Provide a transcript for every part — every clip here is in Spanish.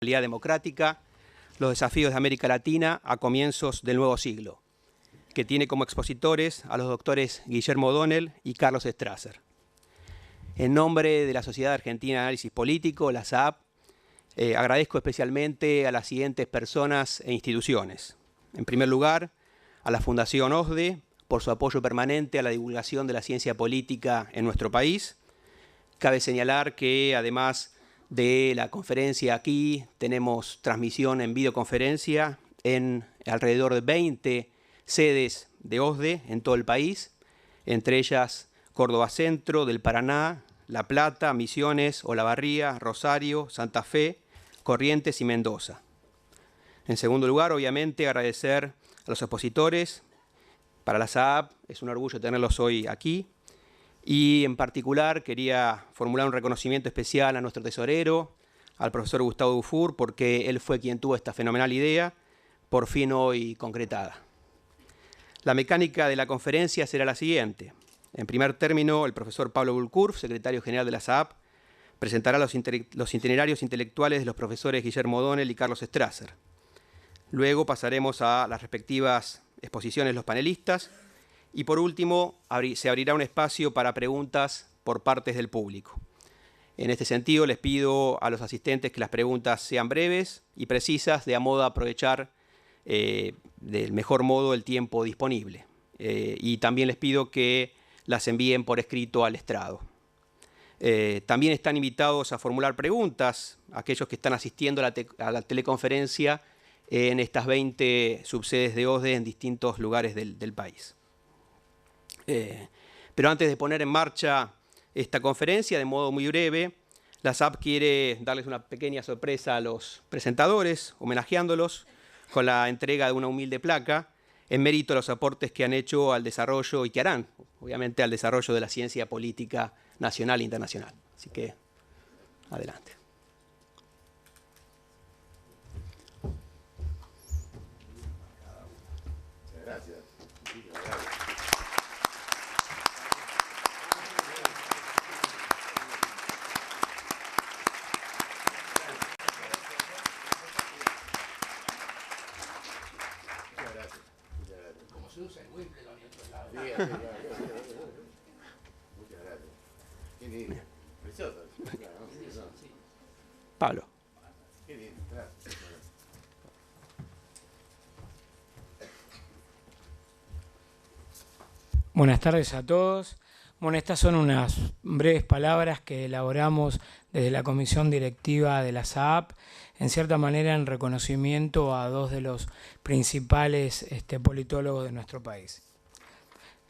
democrática, los desafíos de América Latina a comienzos del nuevo siglo, que tiene como expositores a los doctores Guillermo O'Donnell y Carlos Strasser. En nombre de la Sociedad Argentina de Análisis Político, la SAAP, agradezco especialmente a las siguientes personas e instituciones. En primer lugar, a la Fundación OSDE, por su apoyo permanente a la divulgación de la ciencia política en nuestro país. Cabe señalar que, además de la conferencia aquí, tenemos transmisión en videoconferencia en alrededor de 20 sedes de OSDE en todo el país, entre ellas Córdoba Centro, del Paraná, La Plata, Misiones, Olavarría, Rosario, Santa Fe, Corrientes y Mendoza. En segundo lugar, obviamente, agradecer a los expositores. Para la SAAP es un orgullo tenerlos hoy aquí. Y en particular quería formular un reconocimiento especial a nuestro tesorero, al profesor Gustavo Dufour, porque él fue quien tuvo esta fenomenal idea, por fin hoy concretada. La mecánica de la conferencia será la siguiente. En primer término, el profesor Pablo Bulcurf, secretario general de la SAAP, presentará los itinerarios intelectuales de los profesores Guillermo O'Donnell y Carlos Strasser. Luego pasaremos a las respectivas exposiciones de los panelistas. Y por último, se abrirá un espacio para preguntas por parte del público. En este sentido, les pido a los asistentes que las preguntas sean breves y precisas, de a modo de aprovechar del mejor modo el tiempo disponible. Y también les pido que las envíen por escrito al estrado. También están invitados a formular preguntas aquellos que están asistiendo a la teleconferencia en estas 20 subsedes de OSDE en distintos lugares del país. Pero antes de poner en marcha esta conferencia, de modo muy breve, la SAAP quiere darles una pequeña sorpresa a los presentadores, homenajeándolos con la entrega de una humilde placa en mérito a los aportes que han hecho al desarrollo y que harán, obviamente, al desarrollo de la ciencia política nacional e internacional. Así que, adelante. Gracias. Como se usa en Wimbledon y otros lados. Muchas gracias. Qué lindo. Precioso. Sí. Pablo. Qué lindo. Gracias. Buenas tardes a todos. Bueno, estas son unas breves palabras que elaboramos desde la comisión directiva de la SAAP, en cierta manera en reconocimiento a dos de los principales politólogos de nuestro país.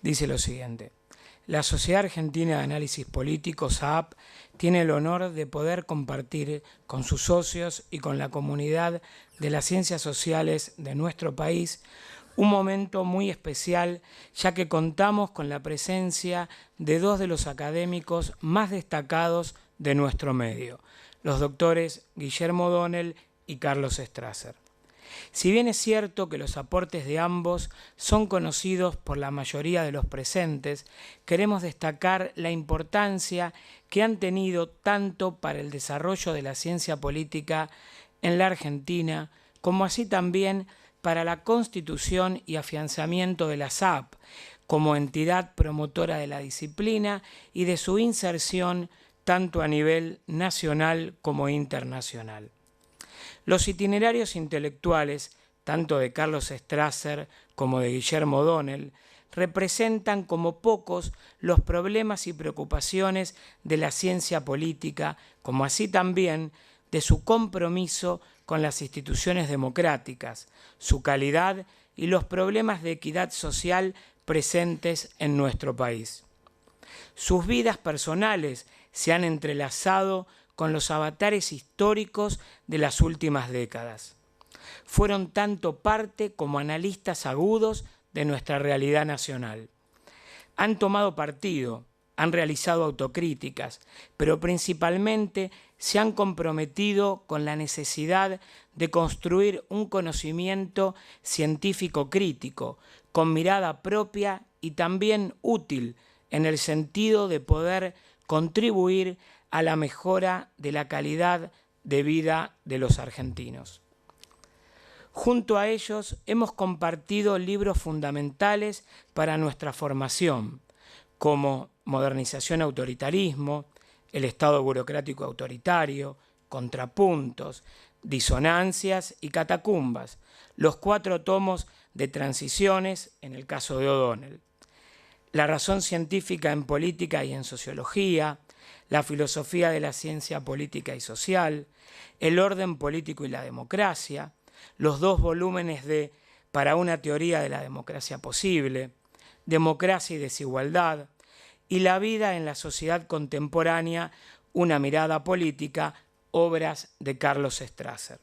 Dice lo siguiente: la Sociedad Argentina de Análisis Político, SAAP, tiene el honor de poder compartir con sus socios y con la comunidad de las ciencias sociales de nuestro país un momento muy especial, ya que contamos con la presencia de dos de los académicos más destacados de nuestro medio, los doctores Guillermo O'Donnell y Carlos Strasser. Si bien es cierto que los aportes de ambos son conocidos por la mayoría de los presentes, queremos destacar la importancia que han tenido tanto para el desarrollo de la ciencia política en la Argentina, como así también para la constitución y afianzamiento de la SAAP como entidad promotora de la disciplina y de su inserción tanto a nivel nacional como internacional. Los itinerarios intelectuales, tanto de Carlos Strasser como de Guillermo O'Donnell, representan como pocos los problemas y preocupaciones de la ciencia política, como así también de su compromiso con las instituciones democráticas, su calidad y los problemas de equidad social presentes en nuestro país. Sus vidas personales se han entrelazado con los avatares históricos de las últimas décadas. Fueron tanto parte como analistas agudos de nuestra realidad nacional. Han tomado partido, han realizado autocríticas, pero principalmente se han comprometido con la necesidad de construir un conocimiento científico crítico, con mirada propia y también útil en el sentido de poder contribuir a la mejora de la calidad de vida de los argentinos. Junto a ellos hemos compartido libros fundamentales para nuestra formación, como Modernización Autoritarismo, El Estado Burocrático Autoritario, Contrapuntos, Disonancias y Catacumbas, los 4 tomos de Transiciones en el caso de O'Donnell. La razón científica en política y en sociología, la filosofía de la ciencia política y social, el orden político y la democracia, los 2 volúmenes de Para una teoría de la democracia posible, Democracia y desigualdad, y La vida en la sociedad contemporánea, una mirada política, obras de Carlos Strasser.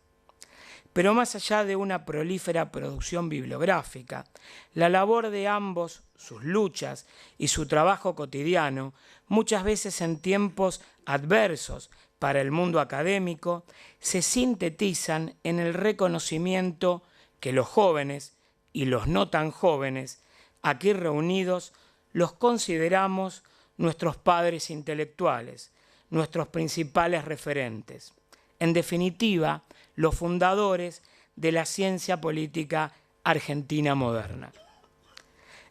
Pero más allá de una prolífera producción bibliográfica, la labor de ambos, sus luchas y su trabajo cotidiano, muchas veces en tiempos adversos para el mundo académico, se sintetizan en el reconocimiento que los jóvenes y los no tan jóvenes, aquí reunidos, los consideramos nuestros padres intelectuales, nuestros principales referentes. En definitiva, los fundadores de la ciencia política argentina moderna.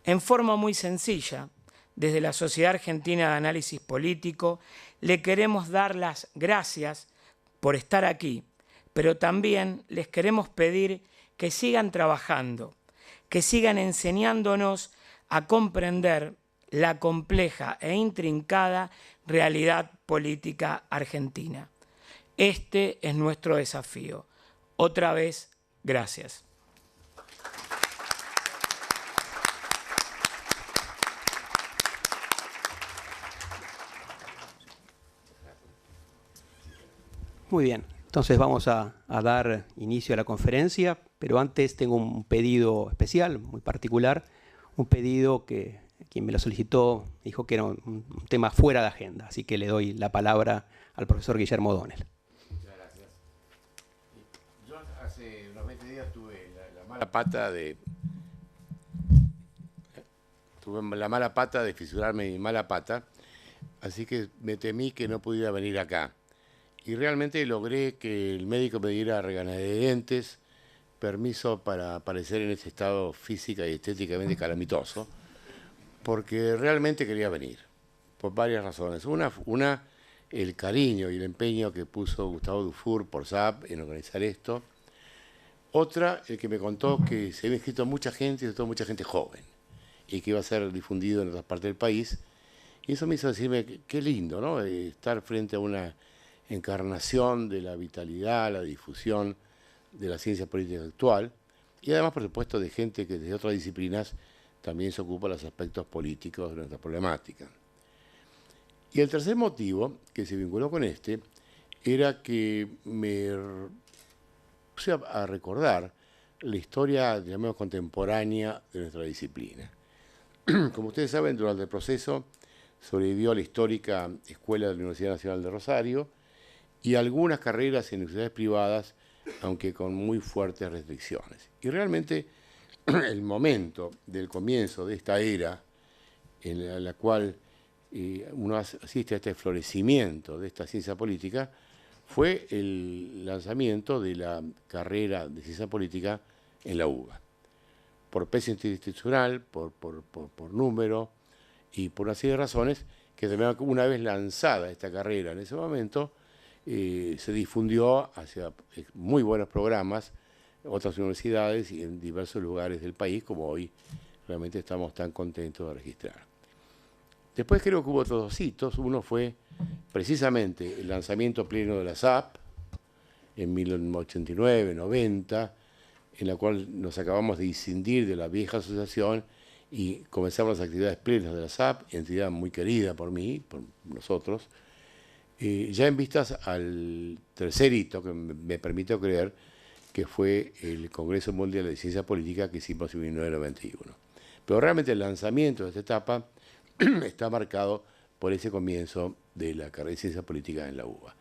En forma muy sencilla, desde la Sociedad Argentina de Análisis Político, le queremos dar las gracias por estar aquí, pero también les queremos pedir que sigan trabajando, que sigan enseñándonos a comprender la compleja e intrincada realidad política argentina. Este es nuestro desafío. Otra vez, gracias. Muy bien, entonces vamos a dar inicio a la conferencia, pero antes tengo un pedido especial, muy particular, un pedido que quien me lo solicitó dijo que era un tema fuera de agenda, así que le doy la palabra al profesor Guillermo O'Donnell. Muchas gracias. Yo hace unos 20 días tuve la mala pata de... Tuve la mala pata de fisurarme mi mala pata, así que me temí que no pudiera venir acá. Y realmente logré que el médico me diera reganes de dientes, permiso para aparecer en ese estado física y estéticamente calamitoso, porque realmente quería venir, por varias razones. Una, el cariño y el empeño que puso Gustavo Dufour por SAP en organizar esto. Otra, el que me contó que se había inscrito mucha gente, y sobre todo mucha gente joven, y que iba a ser difundido en otras partes del país. Y eso me hizo decirme, qué lindo, ¿no? Estar frente a una encarnación de la vitalidad, la difusión de la ciencia política actual, y además, por supuesto, de gente que desde otras disciplinas también se ocupa de los aspectos políticos de nuestra problemática. Y el tercer motivo, que se vinculó con este, era que me puse a recordar la historia, digamos, contemporánea de nuestra disciplina. Como ustedes saben, durante el proceso sobrevivió la histórica Escuela de la Universidad Nacional de Rosario y algunas carreras en universidades privadas, aunque con muy fuertes restricciones. Y realmente el momento del comienzo de esta era, en la cual uno asiste a este florecimiento de esta ciencia política, fue el lanzamiento de la carrera de ciencia política en la UBA. Por peso institucional, por número y por una serie de razones que también, una vez lanzada esta carrera en ese momento, se difundió hacia muy buenos programas, otras universidades y en diversos lugares del país, como hoy realmente estamos tan contentos de registrar. Después creo que hubo otros 2 hitos. Uno fue precisamente el lanzamiento pleno de la SAP en 1989-90, en la cual nos acabamos de discindir de la vieja asociación y comenzamos las actividades plenas de la SAP, entidad muy querida por mí, por nosotros, ya en vistas al tercer hito que me permitió creer, que fue el Congreso Mundial de Ciencia Política que hicimos en 1991. Pero realmente el lanzamiento de esta etapa está marcado por ese comienzo de la carrera de Ciencia Política en la UBA.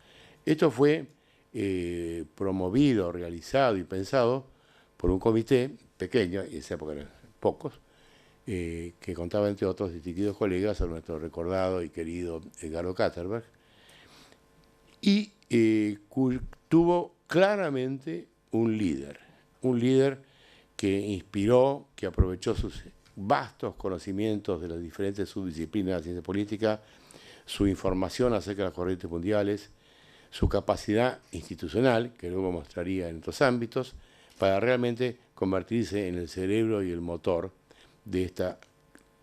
Esto fue promovido, realizado y pensado por un comité pequeño, en esa época eran pocos, que contaba entre otros distinguidos colegas a nuestro recordado y querido Edgardo Katterberg. Y tuvo claramente un líder que inspiró, que aprovechó sus vastos conocimientos de las diferentes subdisciplinas de la ciencia política, su información acerca de las corrientes mundiales, su capacidad institucional, que luego mostraría en otros ámbitos, para realmente convertirse en el cerebro y el motor de esta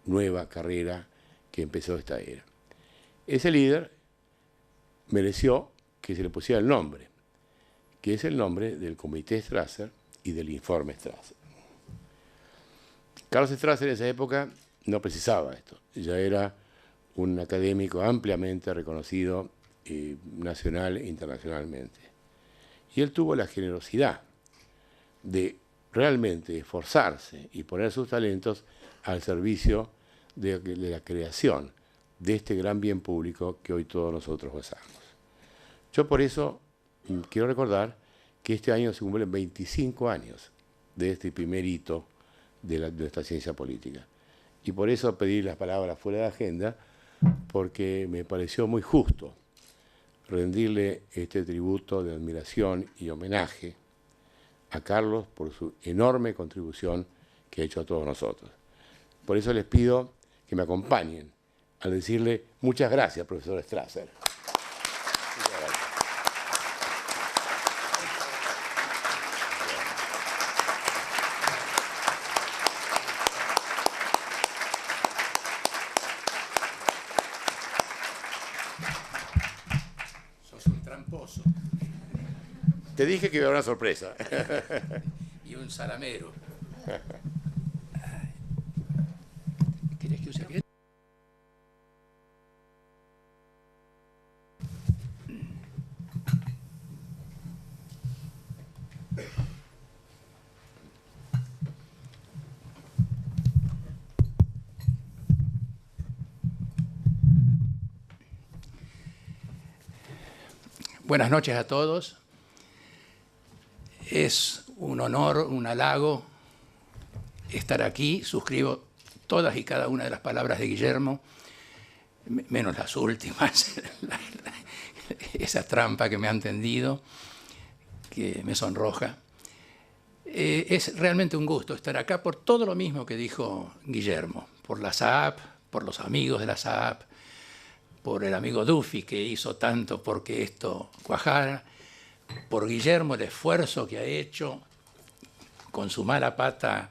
nueva carrera que empezó esta era. Ese líder mereció que se le pusiera el nombre, que es el nombre del Comité Strasser y del Informe Strasser. Carlos Strasser en esa época no precisaba esto, ya era un académico ampliamente reconocido nacional e internacionalmente. Y él tuvo la generosidad de realmente esforzarse y poner sus talentos al servicio de la creación de este gran bien público que hoy todos nosotros gozamos. Yo por eso quiero recordar que este año se cumplen 25 años de este primer hito de nuestra ciencia política. Y por eso pedí las palabras fuera de agenda, porque me pareció muy justo rendirle este tributo de admiración y homenaje a Carlos por su enorme contribución que ha hecho a todos nosotros. Por eso les pido que me acompañen al decirle muchas gracias, profesor Strasser. Muchas gracias. Sos un tramposo Te dije que iba a haber una sorpresa. y un salamero. ¿Querés que use qué? Buenas noches a todos. Es un honor, un halago estar aquí. Suscribo todas y cada una de las palabras de Guillermo, menos las últimas, esa trampa que me han tendido, que me sonroja. Es realmente un gusto estar acá por todo lo mismo que dijo Guillermo, por la SAAP, por los amigos de la SAAP, por el amigo Duffy, que hizo tanto porque esto cuajara, por Guillermo, el esfuerzo que ha hecho con su mala pata,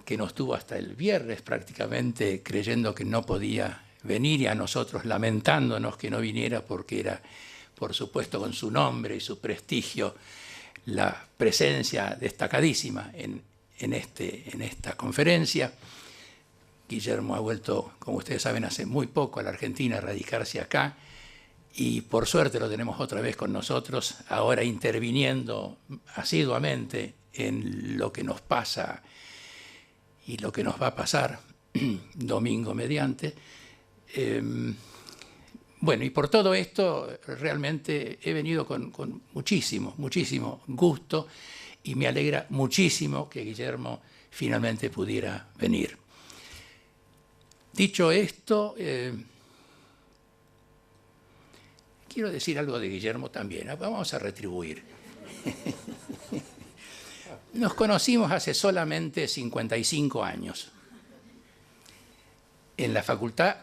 que nos tuvo hasta el viernes prácticamente creyendo que no podía venir, y a nosotros lamentándonos que no viniera porque era, por supuesto, con su nombre y su prestigio, la presencia destacadísima en esta conferencia. Guillermo ha vuelto, como ustedes saben, hace muy poco a la Argentina a radicarse acá, y por suerte lo tenemos otra vez con nosotros, ahora interviniendo asiduamente en lo que nos pasa y lo que nos va a pasar domingo mediante. Bueno, y por todo esto realmente he venido con muchísimo gusto, y me alegra muchísimo que Guillermo finalmente pudiera venir. Dicho esto, quiero decir algo de Guillermo también. Vamos a retribuir. Nos conocimos hace solamente 55 años. En la facultad,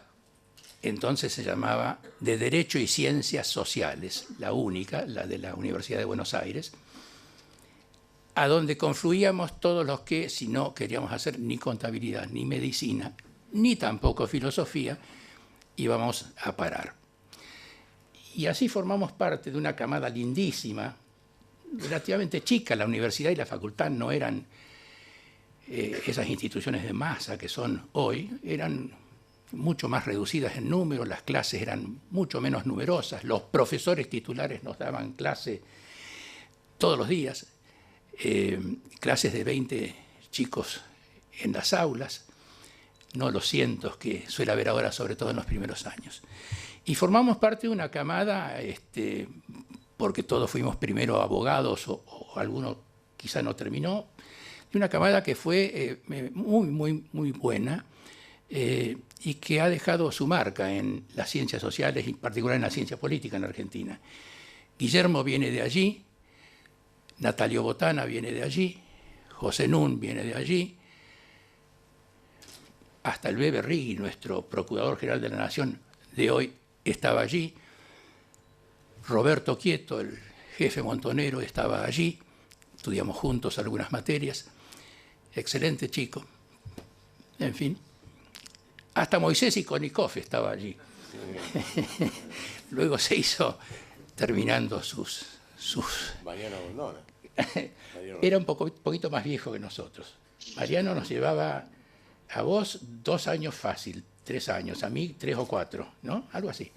entonces se llamaba de Derecho y Ciencias Sociales, la única, la de la Universidad de Buenos Aires, a donde confluíamos todos los que, si no queríamos hacer ni contabilidad, ni medicina, ni tampoco filosofía, íbamos a parar. Y así formamos parte de una camada lindísima, relativamente chica. La universidad y la facultad no eran esas instituciones de masa que son hoy, eran mucho más reducidas en número, las clases eran mucho menos numerosas, los profesores titulares nos daban clase todos los días, clases de 20 chicos en las aulas, no los cientos que suele haber ahora, sobre todo en los primeros años. Y formamos parte de una camada, porque todos fuimos primero abogados, o alguno quizá no terminó, de una camada que fue muy buena, y que ha dejado su marca en las ciencias sociales y en particular en la ciencia política en la Argentina. Guillermo viene de allí, Natalio Botana viene de allí, José Nun viene de allí, hasta el Bebe Rigui, nuestro Procurador General de la Nación de hoy, estaba allí, Roberto Quieto, el jefe montonero, estaba allí, estudiamos juntos algunas materias, excelente chico, en fin. Hasta Moisés Ikonikov estaba allí. Luego se hizo terminando sus... Mariano Bondona. Era un poquito más viejo que nosotros. Mariano nos llevaba a vos 2 años fácil, 3 años, a mí 3 o 4, ¿no? Algo así.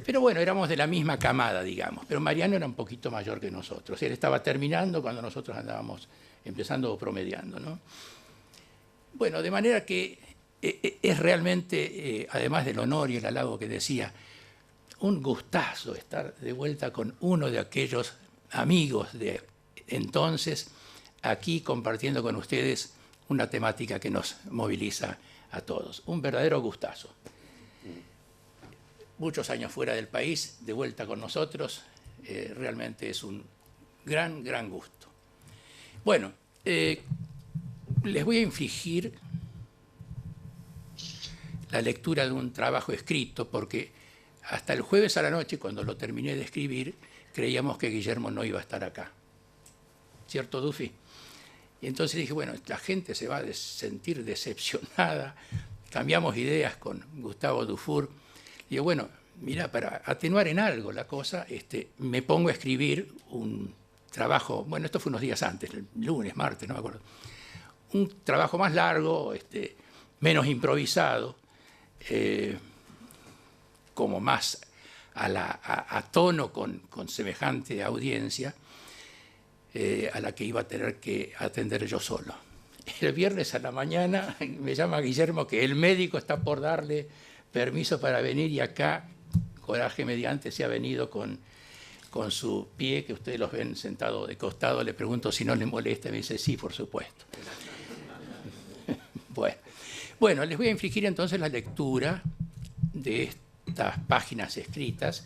Pero bueno, éramos de la misma camada, digamos. Pero Mariano era un poquito mayor que nosotros. Él estaba terminando cuando nosotros andábamos empezando o promediando, ¿no? Bueno, de manera que es realmente, además del honor y el halago que decía, un gustazo estar de vuelta con uno de aquellos amigos de entonces, aquí compartiendo con ustedes una temática que nos moviliza a todos. Un verdadero gustazo. Muchos años fuera del país, de vuelta con nosotros, realmente es un gran, gran gusto. Bueno, les voy a infligir la lectura de un trabajo escrito, porque hasta el jueves a la noche, cuando lo terminé de escribir, creíamos que Guillermo no iba a estar acá. ¿Cierto, Duffy? Y entonces dije, bueno, la gente se va a sentir decepcionada. Cambiamos ideas con Gustavo Dufour. Y digo, bueno, mira, para atenuar en algo la cosa, me pongo a escribir un trabajo, bueno, esto fue unos días antes, el lunes, martes, no me acuerdo. Un trabajo más largo, menos improvisado, como más a tono con semejante audiencia, a la que iba a tener que atender yo solo. El viernes a la mañana me llama Guillermo que el médico está por darle permiso para venir y acá, coraje mediante, se ha venido con su pie, que ustedes los ven sentado de costado. Le pregunto si no le molesta, me dice sí, por supuesto. Bueno, les voy a infligir entonces la lectura de estas páginas escritas.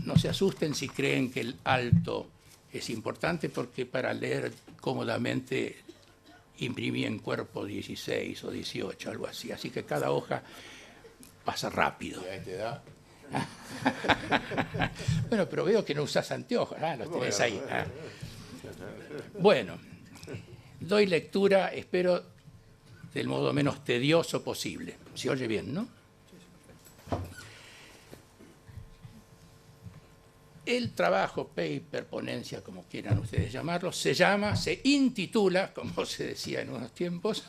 No se asusten si creen que el alto es importante, porque para leer cómodamente imprimí en cuerpo 16 o 18, algo así. Así que cada hoja pasa rápido. ¿Y a esta edad? Bueno, pero veo que no usás anteojos. Los tenés ahí. Bueno, doy lectura, espero, del modo menos tedioso posible. Se oye bien, ¿no? El trabajo, paper, ponencia, como quieran ustedes llamarlo, se intitula, como se decía en unos tiempos,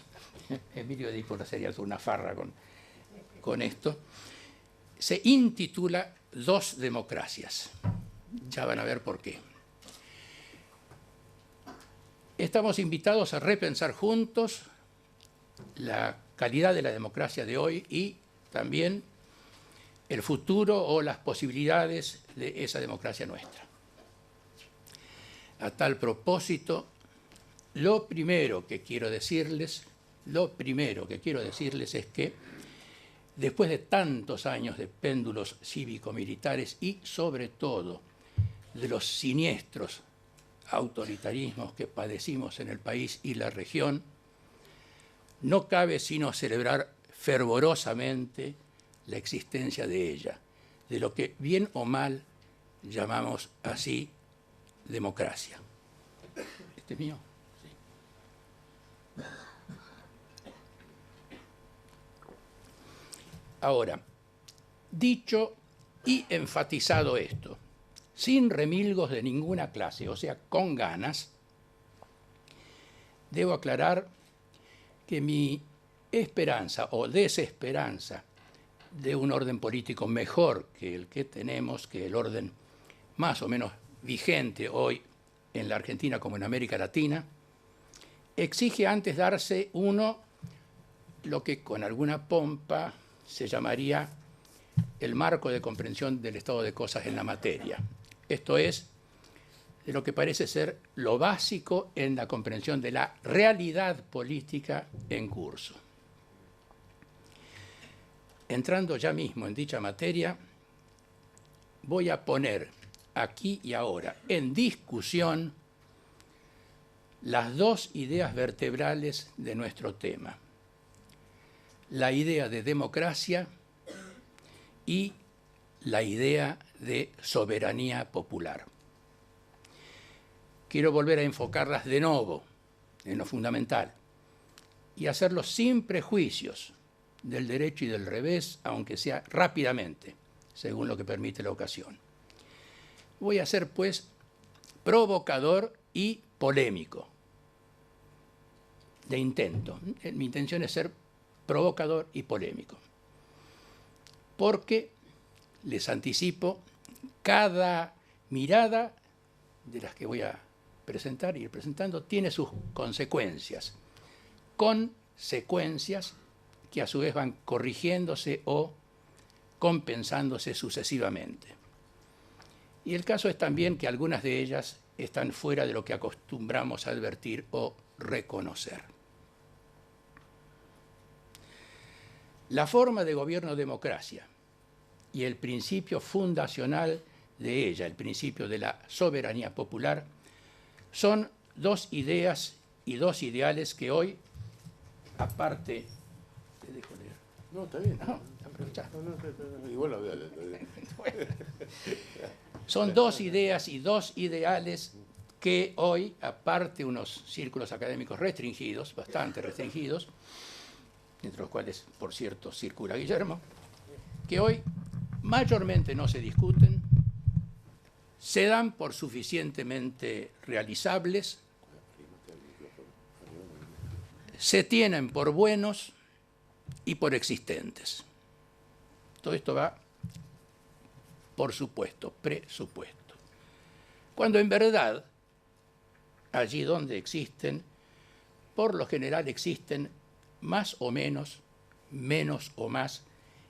Emilio Dípolo sería una farra con esto, se intitula Dos democracias. Ya van a ver por qué. Estamos invitados a repensar juntos la calidad de la democracia de hoy y también el futuro o las posibilidades de esa democracia nuestra. A tal propósito, lo primero que quiero decirles es que después de tantos años de péndulos cívico-militares y sobre todo de los siniestros autoritarismos que padecimos en el país y la región, no cabe sino celebrar fervorosamente la existencia de ella, de lo que bien o mal llamamos así democracia. ¿Este es mío? Sí. Ahora, dicho y enfatizado esto, sin remilgos de ninguna clase, o sea, con ganas, debo aclarar que mi esperanza o desesperanza de un orden político mejor que el que tenemos, que el orden más o menos vigente hoy en la Argentina como en América Latina, exige antes darse lo que con alguna pompa se llamaría el marco de comprensión del estado de cosas en la materia. Esto es, de lo que parece ser lo básico en la comprensión de la realidad política en curso. Entrando ya mismo en dicha materia, voy a poner aquí y ahora en discusión las dos ideas vertebrales de nuestro tema. La idea de democracia y la idea de soberanía popular. Quiero volver a enfocarlas de nuevo en lo fundamental y hacerlo sin prejuicios del derecho y del revés, aunque sea rápidamente, según lo que permite la ocasión. Voy a ser, pues, provocador y polémico. De intento. Mi intención es ser provocador y polémico. Porque, les anticipo, cada mirada de las que voy a presentar y ir presentando tiene sus consecuencias. Consecuencias que a su vez van corrigiéndose o compensándose sucesivamente. Y el caso es también que algunas de ellas están fuera de lo que acostumbramos a advertir o reconocer. La forma de gobierno-democracia y el principio fundacional de ella, el principio de la soberanía popular, son dos ideas y dos ideales que hoy, aparte... ¿Te dejo leer? No, está bien. No, aprovechá. No, igual lo veo. Son dos ideas y dos ideales que hoy, aparte unos círculos académicos restringidos, bastante restringidos, entre los cuales, por cierto, circula Guillermo, que hoy mayormente no se discuten, se dan por suficientemente realizables, se tienen por buenos y por existentes. Todo esto va, por supuesto, presupuesto. Cuando en verdad, allí donde existen, por lo general existen más o menos o más,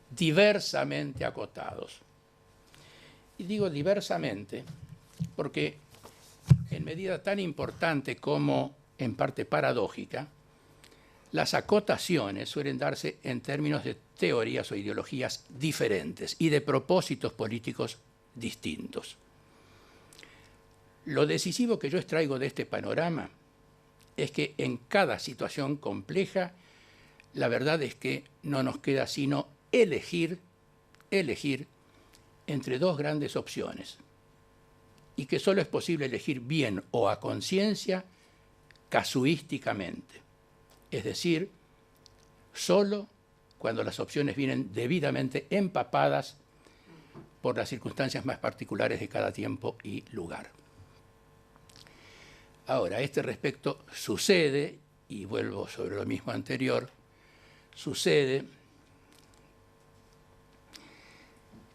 diversamente acotados. Y digo diversamente porque en medida tan importante como en parte paradójica, las acotaciones suelen darse en términos de teorías o ideologías diferentes y de propósitos políticos distintos. Lo decisivo que yo extraigo de este panorama es que en cada situación compleja, la verdad es que no nos queda sino elegir entre dos grandes opciones y que solo es posible elegir bien o a conciencia casuísticamente, es decir, solo cuando las opciones vienen debidamente empapadas por las circunstancias más particulares de cada tiempo y lugar. Ahora, a este respecto sucede, y vuelvo sobre lo mismo anterior, sucede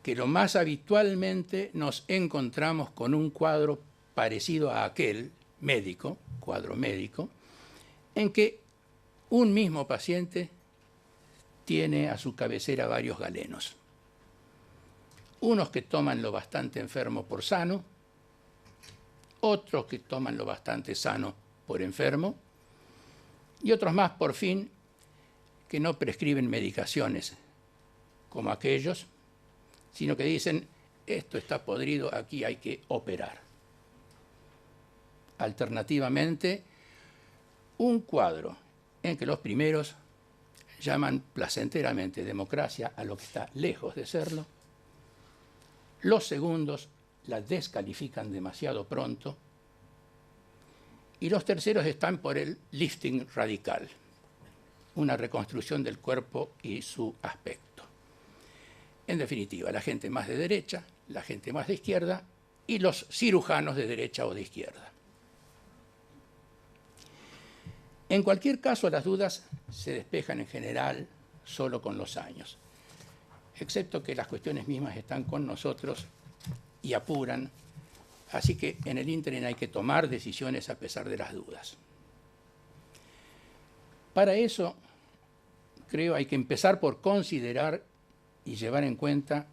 que lo más habitualmente nos encontramos con un cuadro parecido a aquel médico, cuadro médico, en que un mismo paciente tiene a su cabecera varios galenos. Unos que toman lo bastante enfermo por sano, otros que toman lo bastante sano por enfermo, y otros más, por fin, que no prescriben medicaciones como aquellos, sino que dicen, esto está podrido, aquí hay que operar. Alternativamente, un cuadro en que los primeros llaman placenteramente democracia a lo que está lejos de serlo, los segundos la descalifican demasiado pronto y los terceros están por el lifting radical, una reconstrucción del cuerpo y su aspecto. En definitiva, la gente más de derecha, la gente más de izquierda y los cirujanos de derecha o de izquierda. En cualquier caso, las dudas se despejan en general solo con los años, excepto que las cuestiones mismas están con nosotros y apuran, así que en el ínterin hay que tomar decisiones a pesar de las dudas. Para eso, creo, hay que empezar por considerar y llevar en cuenta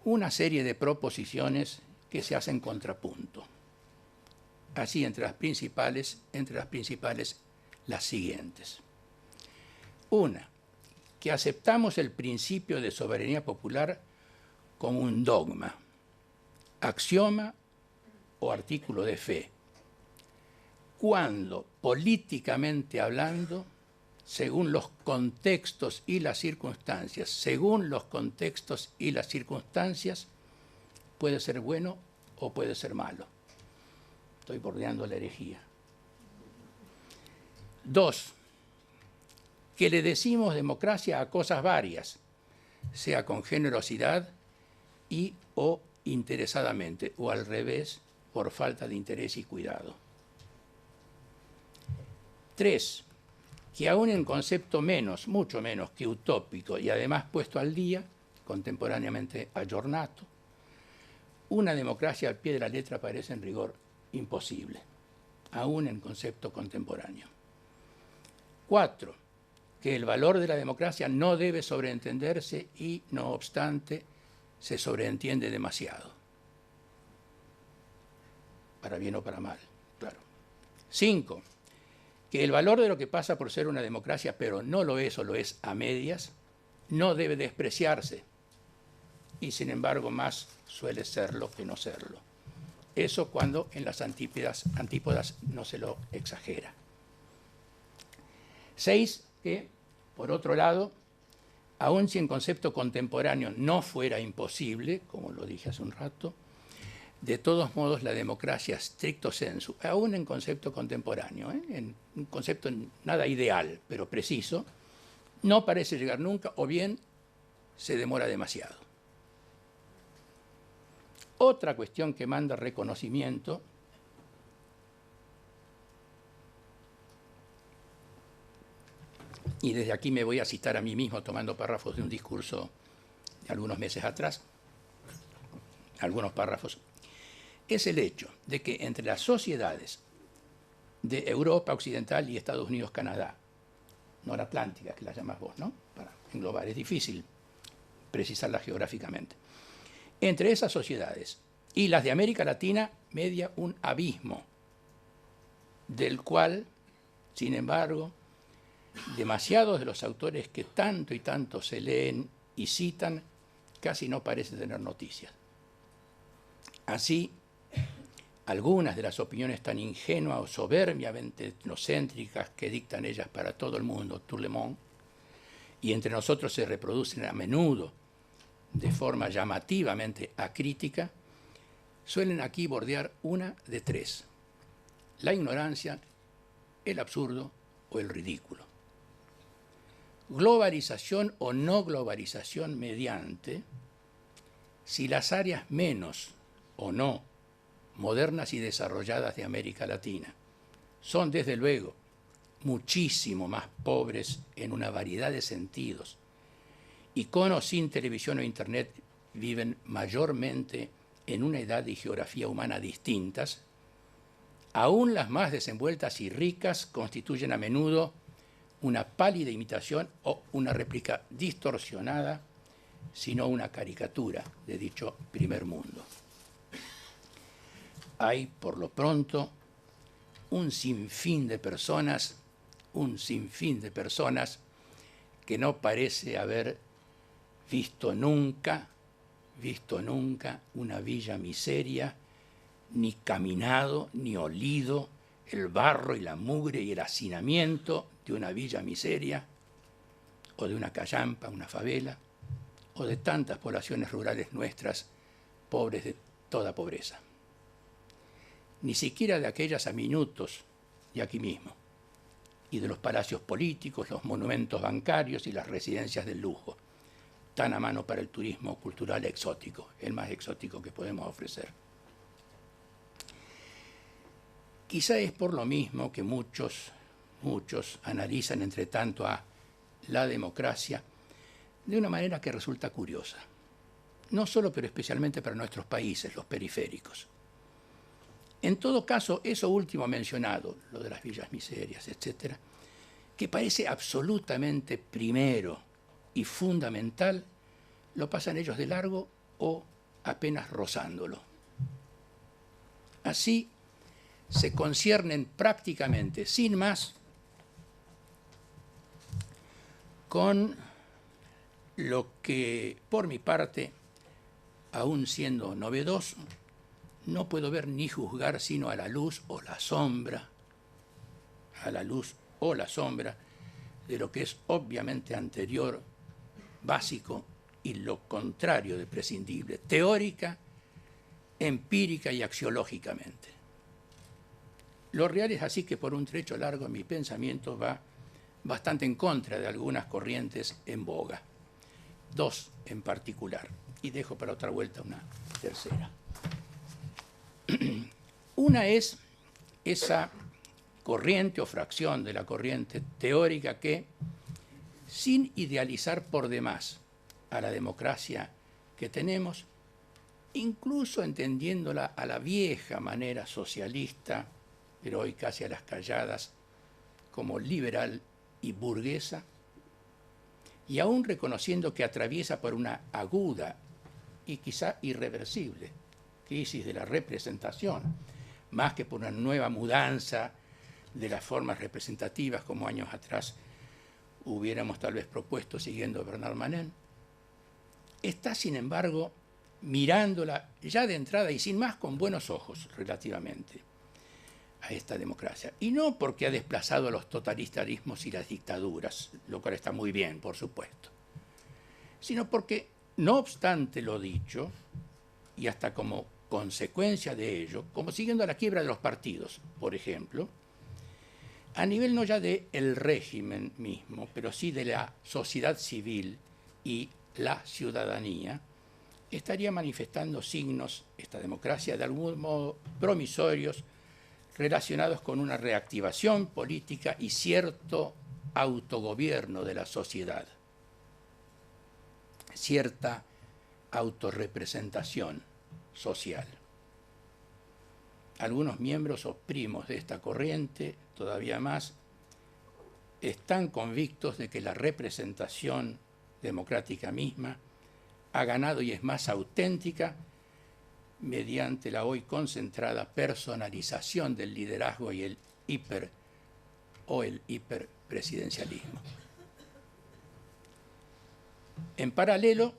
una serie de proposiciones que se hacen contrapunto. Así, entre las principales, las siguientes. Una, que aceptamos el principio de soberanía popular como un dogma, axioma o artículo de fe, cuando políticamente hablando, según los contextos y las circunstancias, puede ser bueno o puede ser malo. Estoy bordeando la herejía. 2, que le decimos democracia a cosas varias, sea con generosidad y o interesadamente, o al revés, por falta de interés y cuidado. 3, que aún en concepto menos, mucho menos que utópico y además puesto al día, contemporáneamente aggiornato, una democracia al pie de la letra parece en rigor imposible, aún en concepto contemporáneo. 4, que el valor de la democracia no debe sobreentenderse y, no obstante, se sobreentiende demasiado. Para bien o para mal, claro. 5, que el valor de lo que pasa por ser una democracia, pero no lo es o lo es a medias, no debe despreciarse y, sin embargo, más suele serlo que no serlo. Eso cuando en las antípodas no se lo exagera. 6, que, por otro lado, aun si en concepto contemporáneo no fuera imposible, como lo dije hace un rato, de todos modos la democracia stricto sensu, aún en concepto contemporáneo, en un concepto nada ideal, pero preciso, no parece llegar nunca o bien se demora demasiado. Otra cuestión que manda reconocimiento y desde aquí me voy a citar a mí mismo tomando párrafos de un discurso de algunos meses atrás, algunos párrafos, es el hecho de que entre las sociedades de Europa Occidental y Estados Unidos, Canadá, noratlánticas, que las llamas vos, ¿no? Para englobar, es difícil precisarlas geográficamente. Entre esas sociedades y las de América Latina media un abismo, del cual, sin embargo, demasiados de los autores que tanto y tanto se leen y citan casi no parecen tener noticias. Así, algunas de las opiniones tan ingenuas o soberbiamente etnocéntricas que dictan ellas para todo el mundo, tout le monde, y entre nosotros se reproducen a menudo de forma llamativamente acrítica, suelen aquí bordear una de 3: la ignorancia, el absurdo o el ridículo. Globalización o no globalización mediante, si las áreas menos o no modernas y desarrolladas de América Latina son desde luego muchísimo más pobres en una variedad de sentidos y con o sin televisión o internet viven mayormente en una edad y geografía humana distintas, aún las más desenvueltas y ricas constituyen a menudo una pálida imitación o una réplica distorsionada, sino una caricatura de dicho primer mundo. Hay, por lo pronto, un sinfín de personas que no parece haber visto nunca una villa miseria, ni caminado, ni olido el barro y la mugre y el hacinamiento de una villa miseria, o de una callampa, una favela, o de tantas poblaciones rurales nuestras, pobres de toda pobreza. Ni siquiera de aquellas a minutos de aquí mismo, y de los palacios políticos, los monumentos bancarios y las residencias del lujo, tan a mano para el turismo cultural exótico, el más exótico que podemos ofrecer. Quizá es por lo mismo que muchos analizan entre tanto a la democracia de una manera que resulta curiosa, no solo pero especialmente para nuestros países, los periféricos. En todo caso, eso último mencionado, lo de las villas miserias, etcétera, que parece absolutamente primero y fundamental, lo pasan ellos de largo o apenas rozándolo. Así se conciernen prácticamente, sin más, con lo que, por mi parte, aún siendo novedoso, no puedo ver ni juzgar sino a la luz o la sombra, a la luz o la sombra de lo que es obviamente anterior, básico y lo contrario de prescindible, teórica, empírica y axiológicamente. Lo real es así que por un trecho largo mi pensamiento va bastante en contra de algunas corrientes en boga, dos en particular, y dejo para otra vuelta una tercera. Una es esa corriente o fracción de la corriente teórica que, sin idealizar por demás a la democracia que tenemos, incluso entendiéndola a la vieja manera socialista, pero hoy casi a las calladas, como liberal y burguesa, y aún reconociendo que atraviesa por una aguda y quizá irreversible crisis de la representación, más que por una nueva mudanza de las formas representativas como años atrás hubiéramos tal vez propuesto siguiendo a Bernard Manin, está sin embargo mirándola ya de entrada y sin más con buenos ojos relativamente a esta democracia. Y no porque ha desplazado los totalitarismos y las dictaduras, lo cual está muy bien, por supuesto, sino porque, no obstante lo dicho, y hasta como consecuencia de ello, como siguiendo la quiebra de los partidos, por ejemplo, a nivel no ya del régimen mismo, pero sí de la sociedad civil y la ciudadanía, estaría manifestando signos, esta democracia, de algún modo promisorios, relacionados con una reactivación política y cierto autogobierno de la sociedad, cierta autorrepresentación social. Algunos miembros o primos de esta corriente, todavía más, están convictos de que la representación democrática misma ha ganado y es más auténtica mediante la hoy concentrada personalización del liderazgo y el hiperpresidencialismo. En paralelo,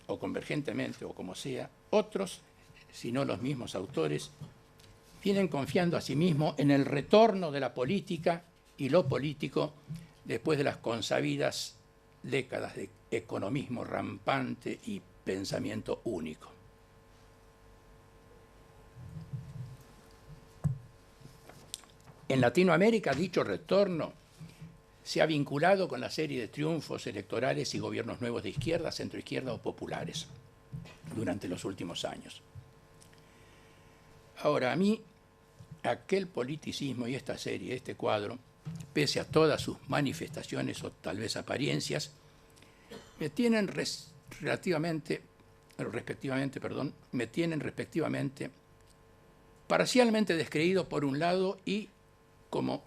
o convergentemente, o como sea, otros, si no los mismos autores, vienen confiando a sí mismos en el retorno de la política y lo político después de las consabidas décadas de economismo rampante y pensamiento único. En Latinoamérica, dicho retorno se ha vinculado con la serie de triunfos electorales y gobiernos nuevos de izquierda, centroizquierda o populares durante los últimos años. Ahora, a mí, aquel politicismo y esta serie, este cuadro, pese a todas sus manifestaciones o tal vez apariencias, me tienen respectivamente parcialmente descreído por un lado y como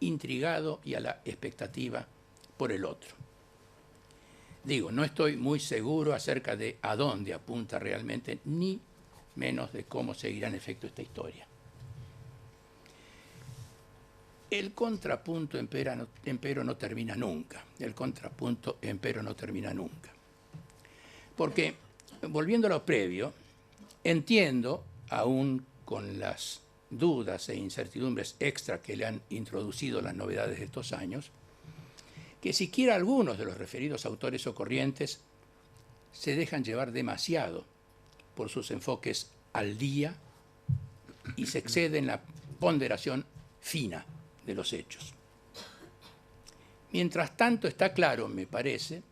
intrigado y a la expectativa por el otro. Digo, no estoy muy seguro acerca de a dónde apunta realmente, ni menos de cómo seguirá en efecto esta historia. El contrapunto, empero, no termina nunca. El contrapunto, empero, no termina nunca. Porque, volviendo a lo previo, entiendo, aún con las dudas e incertidumbres extra que le han introducido las novedades de estos años, que siquiera algunos de los referidos autores o corrientes se dejan llevar demasiado por sus enfoques al día y se exceden la ponderación fina de los hechos. Mientras tanto, está claro, me parece,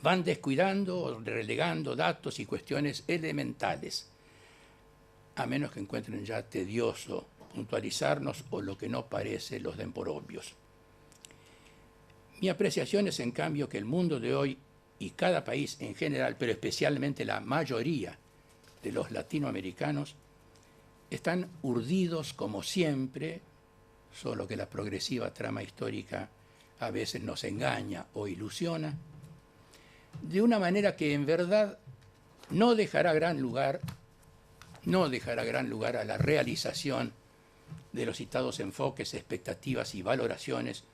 van descuidando o relegando datos y cuestiones elementales, a menos que encuentren ya tedioso puntualizarnos o lo que no parece los den por obvios. Mi apreciación es, en cambio, que el mundo de hoy y cada país en general, pero especialmente la mayoría de los latinoamericanos, están urdidos como siempre, solo que la progresiva trama histórica a veces nos engaña o ilusiona, de una manera que en verdad no dejará gran lugar a la realización de los citados enfoques, expectativas y valoraciones,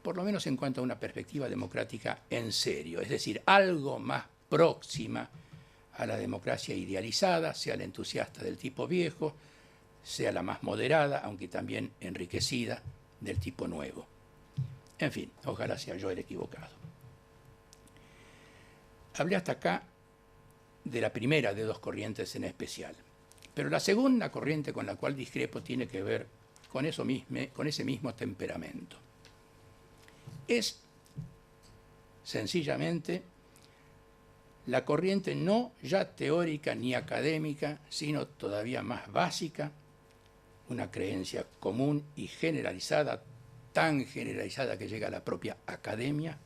por lo menos en cuanto a una perspectiva democrática en serio, es decir, algo más próxima a la democracia idealizada, sea la entusiasta del tipo viejo, sea la más moderada, aunque también enriquecida, del tipo nuevo. En fin, ojalá sea yo el equivocado. Hablé hasta acá de la primera de dos corrientes en especial, pero la segunda corriente con la cual discrepo tiene que ver con ese mismo temperamento. Es sencillamente la corriente no ya teórica ni académica, sino todavía más básica, una creencia común y generalizada, tan generalizada que llega a la propia academia,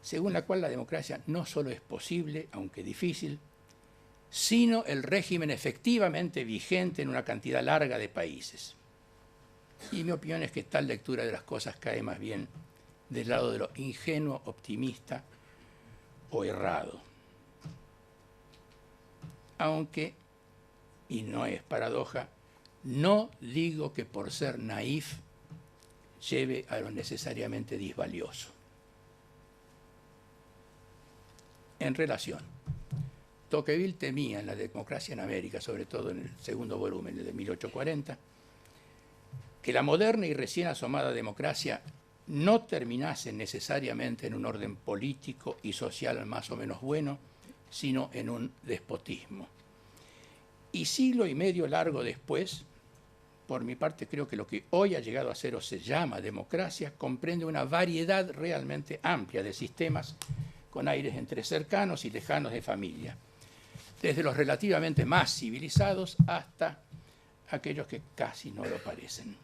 según la cual la democracia no solo es posible, aunque difícil, sino el régimen efectivamente vigente en una cantidad larga de países. Y mi opinión es que tal lectura de las cosas cae más bien del lado de lo ingenuo, optimista o errado. Aunque, y no es paradoja, no digo que por ser naif lleve a lo necesariamente disvalioso. En relación, Tocqueville temía en la democracia en América, sobre todo en el segundo volumen, el de 1840, que la moderna y recién asomada democracia no terminase necesariamente en un orden político y social más o menos bueno, sino en un despotismo. Y siglo y medio largo después, por mi parte creo que lo que hoy ha llegado a ser o se llama democracia comprende una variedad realmente amplia de sistemas con aires entre cercanos y lejanos de familia, desde los relativamente más civilizados hasta aquellos que casi no lo parecen.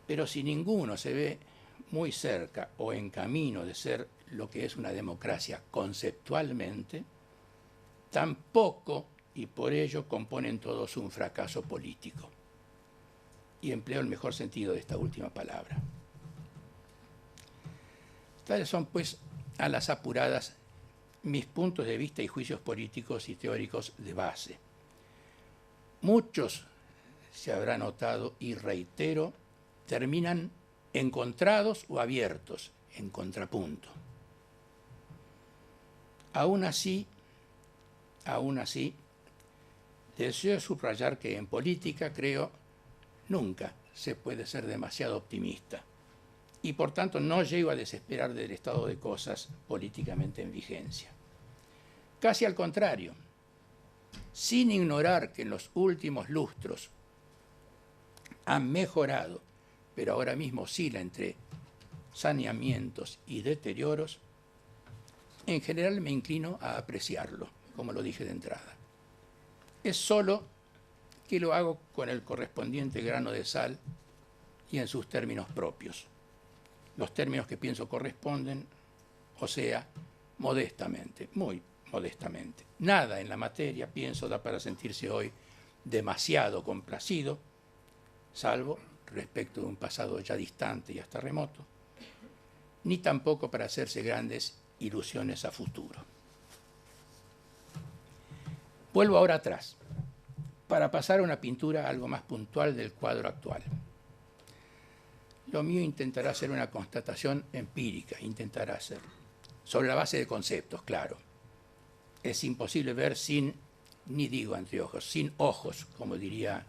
Pero si ninguno se ve muy cerca o en camino de ser lo que es una democracia conceptualmente, tampoco, y por ello componen todos un fracaso político. Y empleo el mejor sentido de esta última palabra. Tales son, pues, a las apuradas mis puntos de vista y juicios políticos y teóricos de base. Muchos, se habrá notado, y reitero, terminan encontrados o abiertos, en contrapunto. Aún así, deseo subrayar que en política, creo, nunca se puede ser demasiado optimista. Y por tanto no llego a desesperar del estado de cosas políticamente en vigencia. Casi al contrario, sin ignorar que en los últimos lustros han mejorado, pero ahora mismo oscila entre saneamientos y deterioros, en general me inclino a apreciarlo, como lo dije de entrada. Es solo que lo hago con el correspondiente grano de sal y en sus términos propios. Los términos que pienso corresponden, o sea, modestamente, muy modestamente. Nada en la materia, pienso, da para sentirse hoy demasiado complacido, salvo respecto de un pasado ya distante y hasta remoto, ni tampoco para hacerse grandes ilusiones a futuro. Vuelvo ahora atrás, para pasar a una pintura algo más puntual del cuadro actual. Lo mío intentará ser una constatación empírica, sobre la base de conceptos, claro. Es imposible ver sin, ni digo anteojos, sin ojos, como diría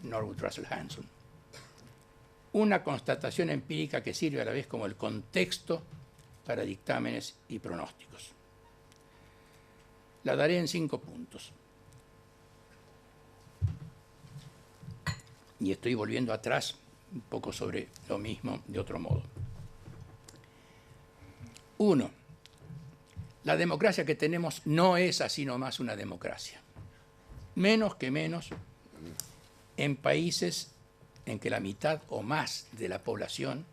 Norwood Russell Hanson. Una constatación empírica que sirve a la vez como el contexto para dictámenes y pronósticos. La daré en 5 puntos. Y estoy volviendo atrás un poco sobre lo mismo de otro modo. 1. La democracia que tenemos no es así nomás una democracia. Menos que menos en países en que la mitad o más de la población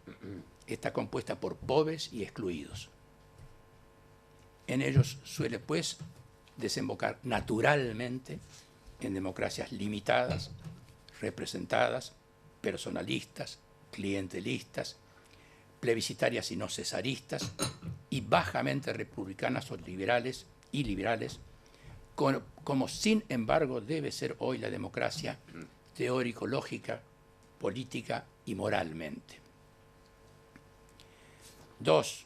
está compuesta por pobres y excluidos. En ellos suele, pues, desembocar naturalmente en democracias limitadas, representadas, personalistas, clientelistas, plebiscitarias y no cesaristas, y bajamente republicanas o liberales, como sin embargo debe ser hoy la democracia teórico-lógica, política y moralmente. 2.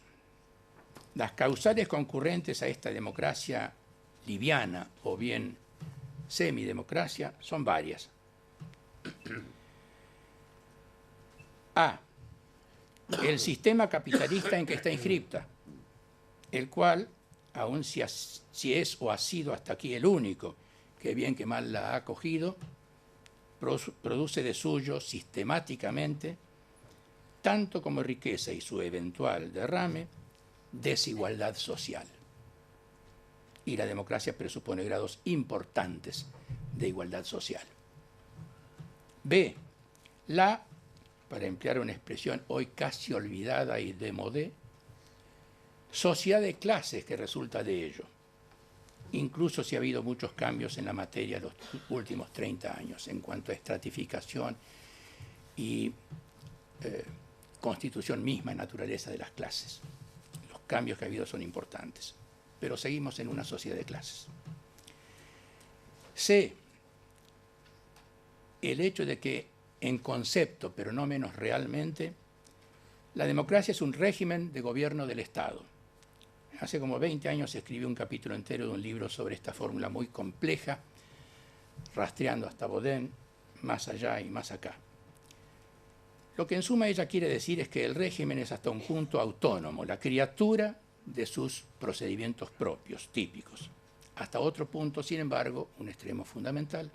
Las causales concurrentes a esta democracia liviana o bien semidemocracia son varias. A. El sistema capitalista en que está inscripta, el cual, aun si es o ha sido hasta aquí el único que bien que mal la ha acogido, produce de suyo sistemáticamente, tanto como riqueza y su eventual derrame, desigualdad social. Y la democracia presupone grados importantes de igualdad social. B. Para emplear una expresión hoy casi olvidada y de modé, sociedad de clases que resulta de ello, incluso si ha habido muchos cambios en la materia los últimos 30 años en cuanto a estratificación y constitución misma y naturaleza de las clases. Los cambios que ha habido son importantes, pero seguimos en una sociedad de clases. C. El hecho de que en concepto, pero no menos realmente, la democracia es un régimen de gobierno del Estado. Hace como 20 años escribí un capítulo entero de un libro sobre esta fórmula muy compleja, rastreando hasta Baudin, más allá y más acá. Lo que en suma ella quiere decir es que el régimen es hasta un punto autónomo, la criatura de sus procedimientos propios, típicos. Hasta otro punto, sin embargo, un extremo fundamental,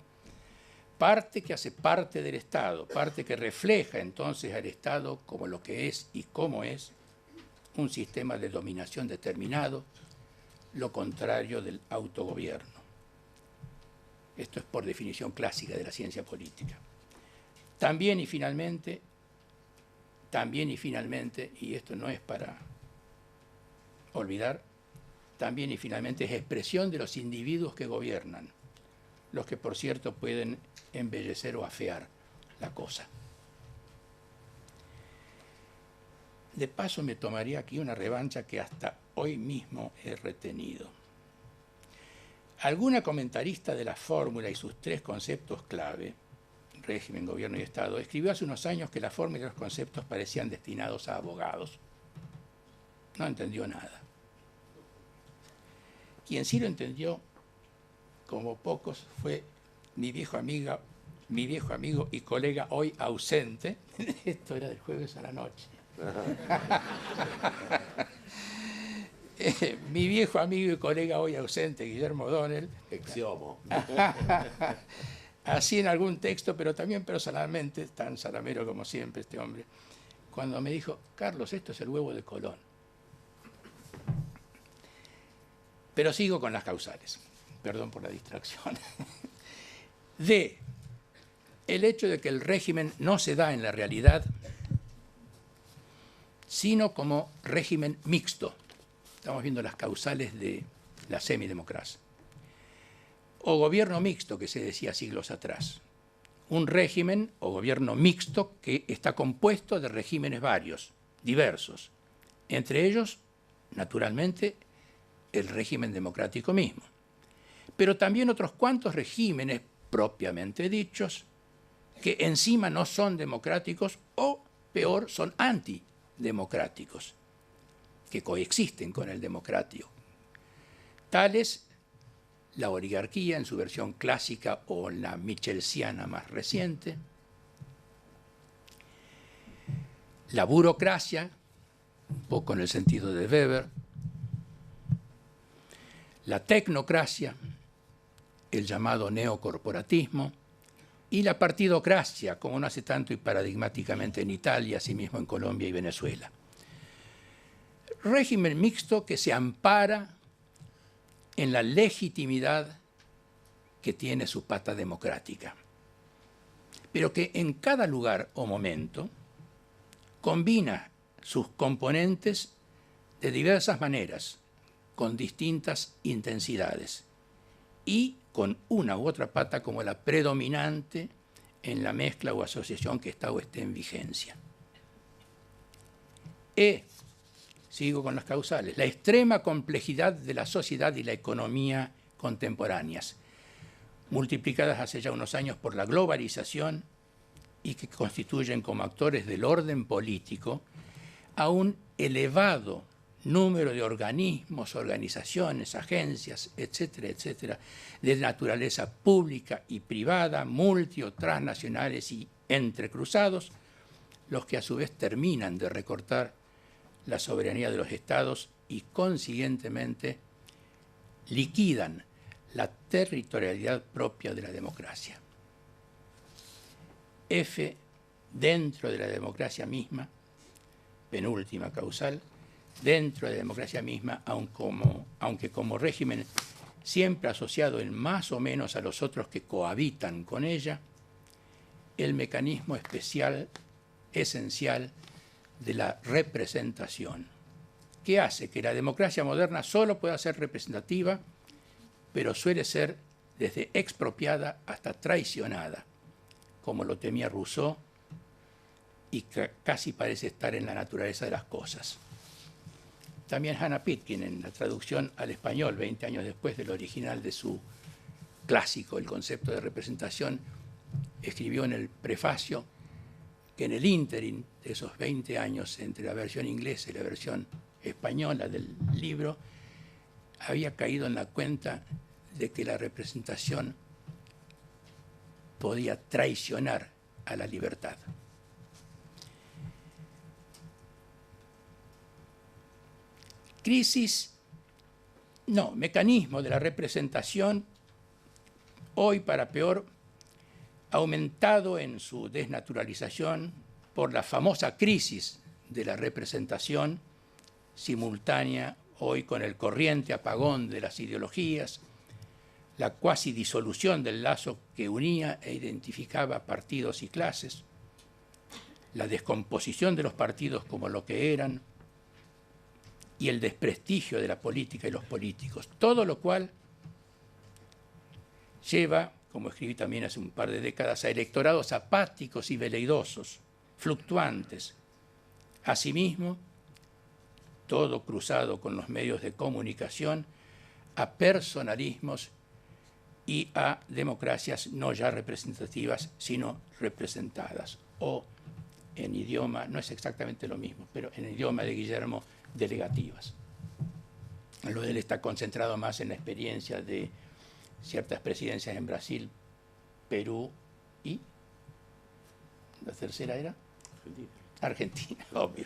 parte que hace parte del Estado, parte que refleja entonces al Estado como lo que es y cómo es, un sistema de dominación determinado, lo contrario del autogobierno. Esto es por definición clásica de la ciencia política. También y finalmente, y esto no es para olvidar, también y finalmente es expresión de los individuos que gobiernan, los que por cierto pueden embellecer o afear la cosa. De paso me tomaría aquí una revancha que hasta hoy mismo he retenido. Alguna comentarista de la fórmula y sus tres conceptos clave, régimen, gobierno y Estado, escribió hace unos años que la fórmula y los conceptos parecían destinados a abogados. No entendió nada. Quien sí lo entendió, como pocos, fue mi viejo amigo y colega hoy ausente. Esto era del jueves a la noche. Mi viejo amigo y colega hoy ausente, Guillermo O'Donnell. Exiomo. Así en algún texto, pero también personalmente, tan salamero como siempre este hombre, cuando me dijo, Carlos, esto es el huevo de Colón. Pero sigo con las causales. Perdón por la distracción. D. El hecho de que el régimen no se da en la realidad, sino como régimen mixto. Estamos viendo las causales de la semidemocracia. O gobierno mixto, que se decía siglos atrás. Un régimen o gobierno mixto que está compuesto de regímenes varios, diversos. Entre ellos, naturalmente, el régimen democrático mismo. Pero también otros cuantos regímenes propiamente dichos que encima no son democráticos o, peor, son antidemocráticos, que coexisten con el democrático. Tales la oligarquía en su versión clásica o la michelsiana más reciente, la burocracia, un poco en el sentido de Weber, la tecnocracia, el llamado neocorporatismo, y la partidocracia, como no hace tanto y paradigmáticamente en Italia, asimismo en Colombia y Venezuela. Régimen mixto que se ampara en la legitimidad que tiene su pata democrática, pero que en cada lugar o momento combina sus componentes de diversas maneras, con distintas intensidades, y con una u otra pata como la predominante en la mezcla o asociación que está o esté en vigencia. Sigo con las causales, la extrema complejidad de la sociedad y la economía contemporáneas, multiplicadas hace ya unos años por la globalización y que constituyen como actores del orden político a un elevado número de organismos, organizaciones, agencias, etcétera, etcétera, de naturaleza pública y privada, multi o transnacionales y entrecruzados, los que a su vez terminan de recortar la soberanía de los estados y consiguientemente liquidan la territorialidad propia de la democracia. F, dentro de la democracia misma, penúltima causal, dentro de la democracia misma, aunque como régimen siempre asociado en más o menos a los otros que cohabitan con ella, el mecanismo especial, esencial, de la representación, que hace que la democracia moderna solo pueda ser representativa, pero suele ser desde expropiada hasta traicionada, como lo temía Rousseau, y que casi parece estar en la naturaleza de las cosas. También Hannah Pitkin, en la traducción al español, 20 años después del original de su clásico, El concepto de representación, escribió en el prefacio que en el ínterin de esos 20 años entre la versión inglesa y la versión española del libro, había caído en la cuenta de que la representación podía traicionar a la libertad. Mecanismo de la representación, hoy para peor, aumentado en su desnaturalización por la famosa crisis de la representación, simultánea hoy con el corriente apagón de las ideologías, la cuasi disolución del lazo que unía e identificaba partidos y clases, la descomposición de los partidos como lo que eran, y el desprestigio de la política y los políticos, todo lo cual lleva, como escribí también hace un par de décadas, a electorados apáticos y veleidosos, fluctuantes. Asimismo, todo cruzado con los medios de comunicación, a personalismos y a democracias no ya representativas, sino representadas, o en idioma, no es exactamente lo mismo, pero en el idioma de Guillermo, delegativas. Lo de él está concentrado más en la experiencia de ciertas presidencias en Brasil, Perú y la tercera era Argentina, obvio.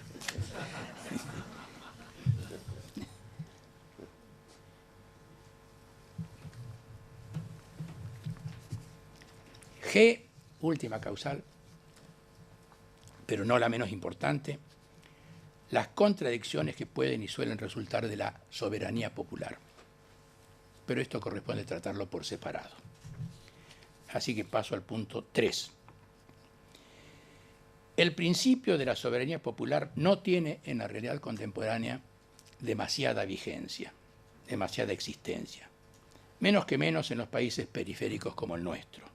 G, última causal, pero no la menos importante, las contradicciones que pueden y suelen resultar de la soberanía popular. Pero esto corresponde tratarlo por separado. Así que paso al punto 3. El principio de la soberanía popular no tiene en la realidad contemporánea demasiada vigencia, demasiada existencia, menos que menos en los países periféricos como el nuestro.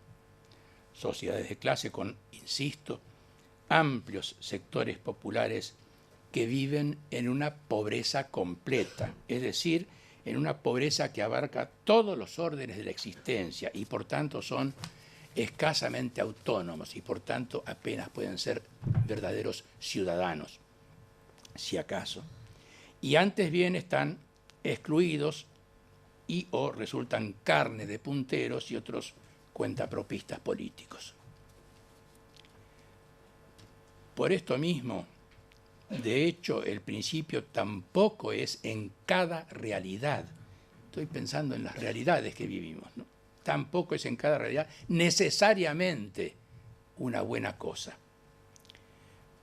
Sociedades de clase con, insisto, amplios sectores populares que viven en una pobreza completa, es decir, en una pobreza que abarca todos los órdenes de la existencia y por tanto son escasamente autónomos y por tanto apenas pueden ser verdaderos ciudadanos, si acaso. Y antes bien están excluidos y o resultan carne de punteros y otros cuentapropistas políticos. Por esto mismo, de hecho, el principio tampoco es en cada realidad. Estoy pensando en las realidades que vivimos, ¿no? Tampoco es en cada realidad necesariamente una buena cosa.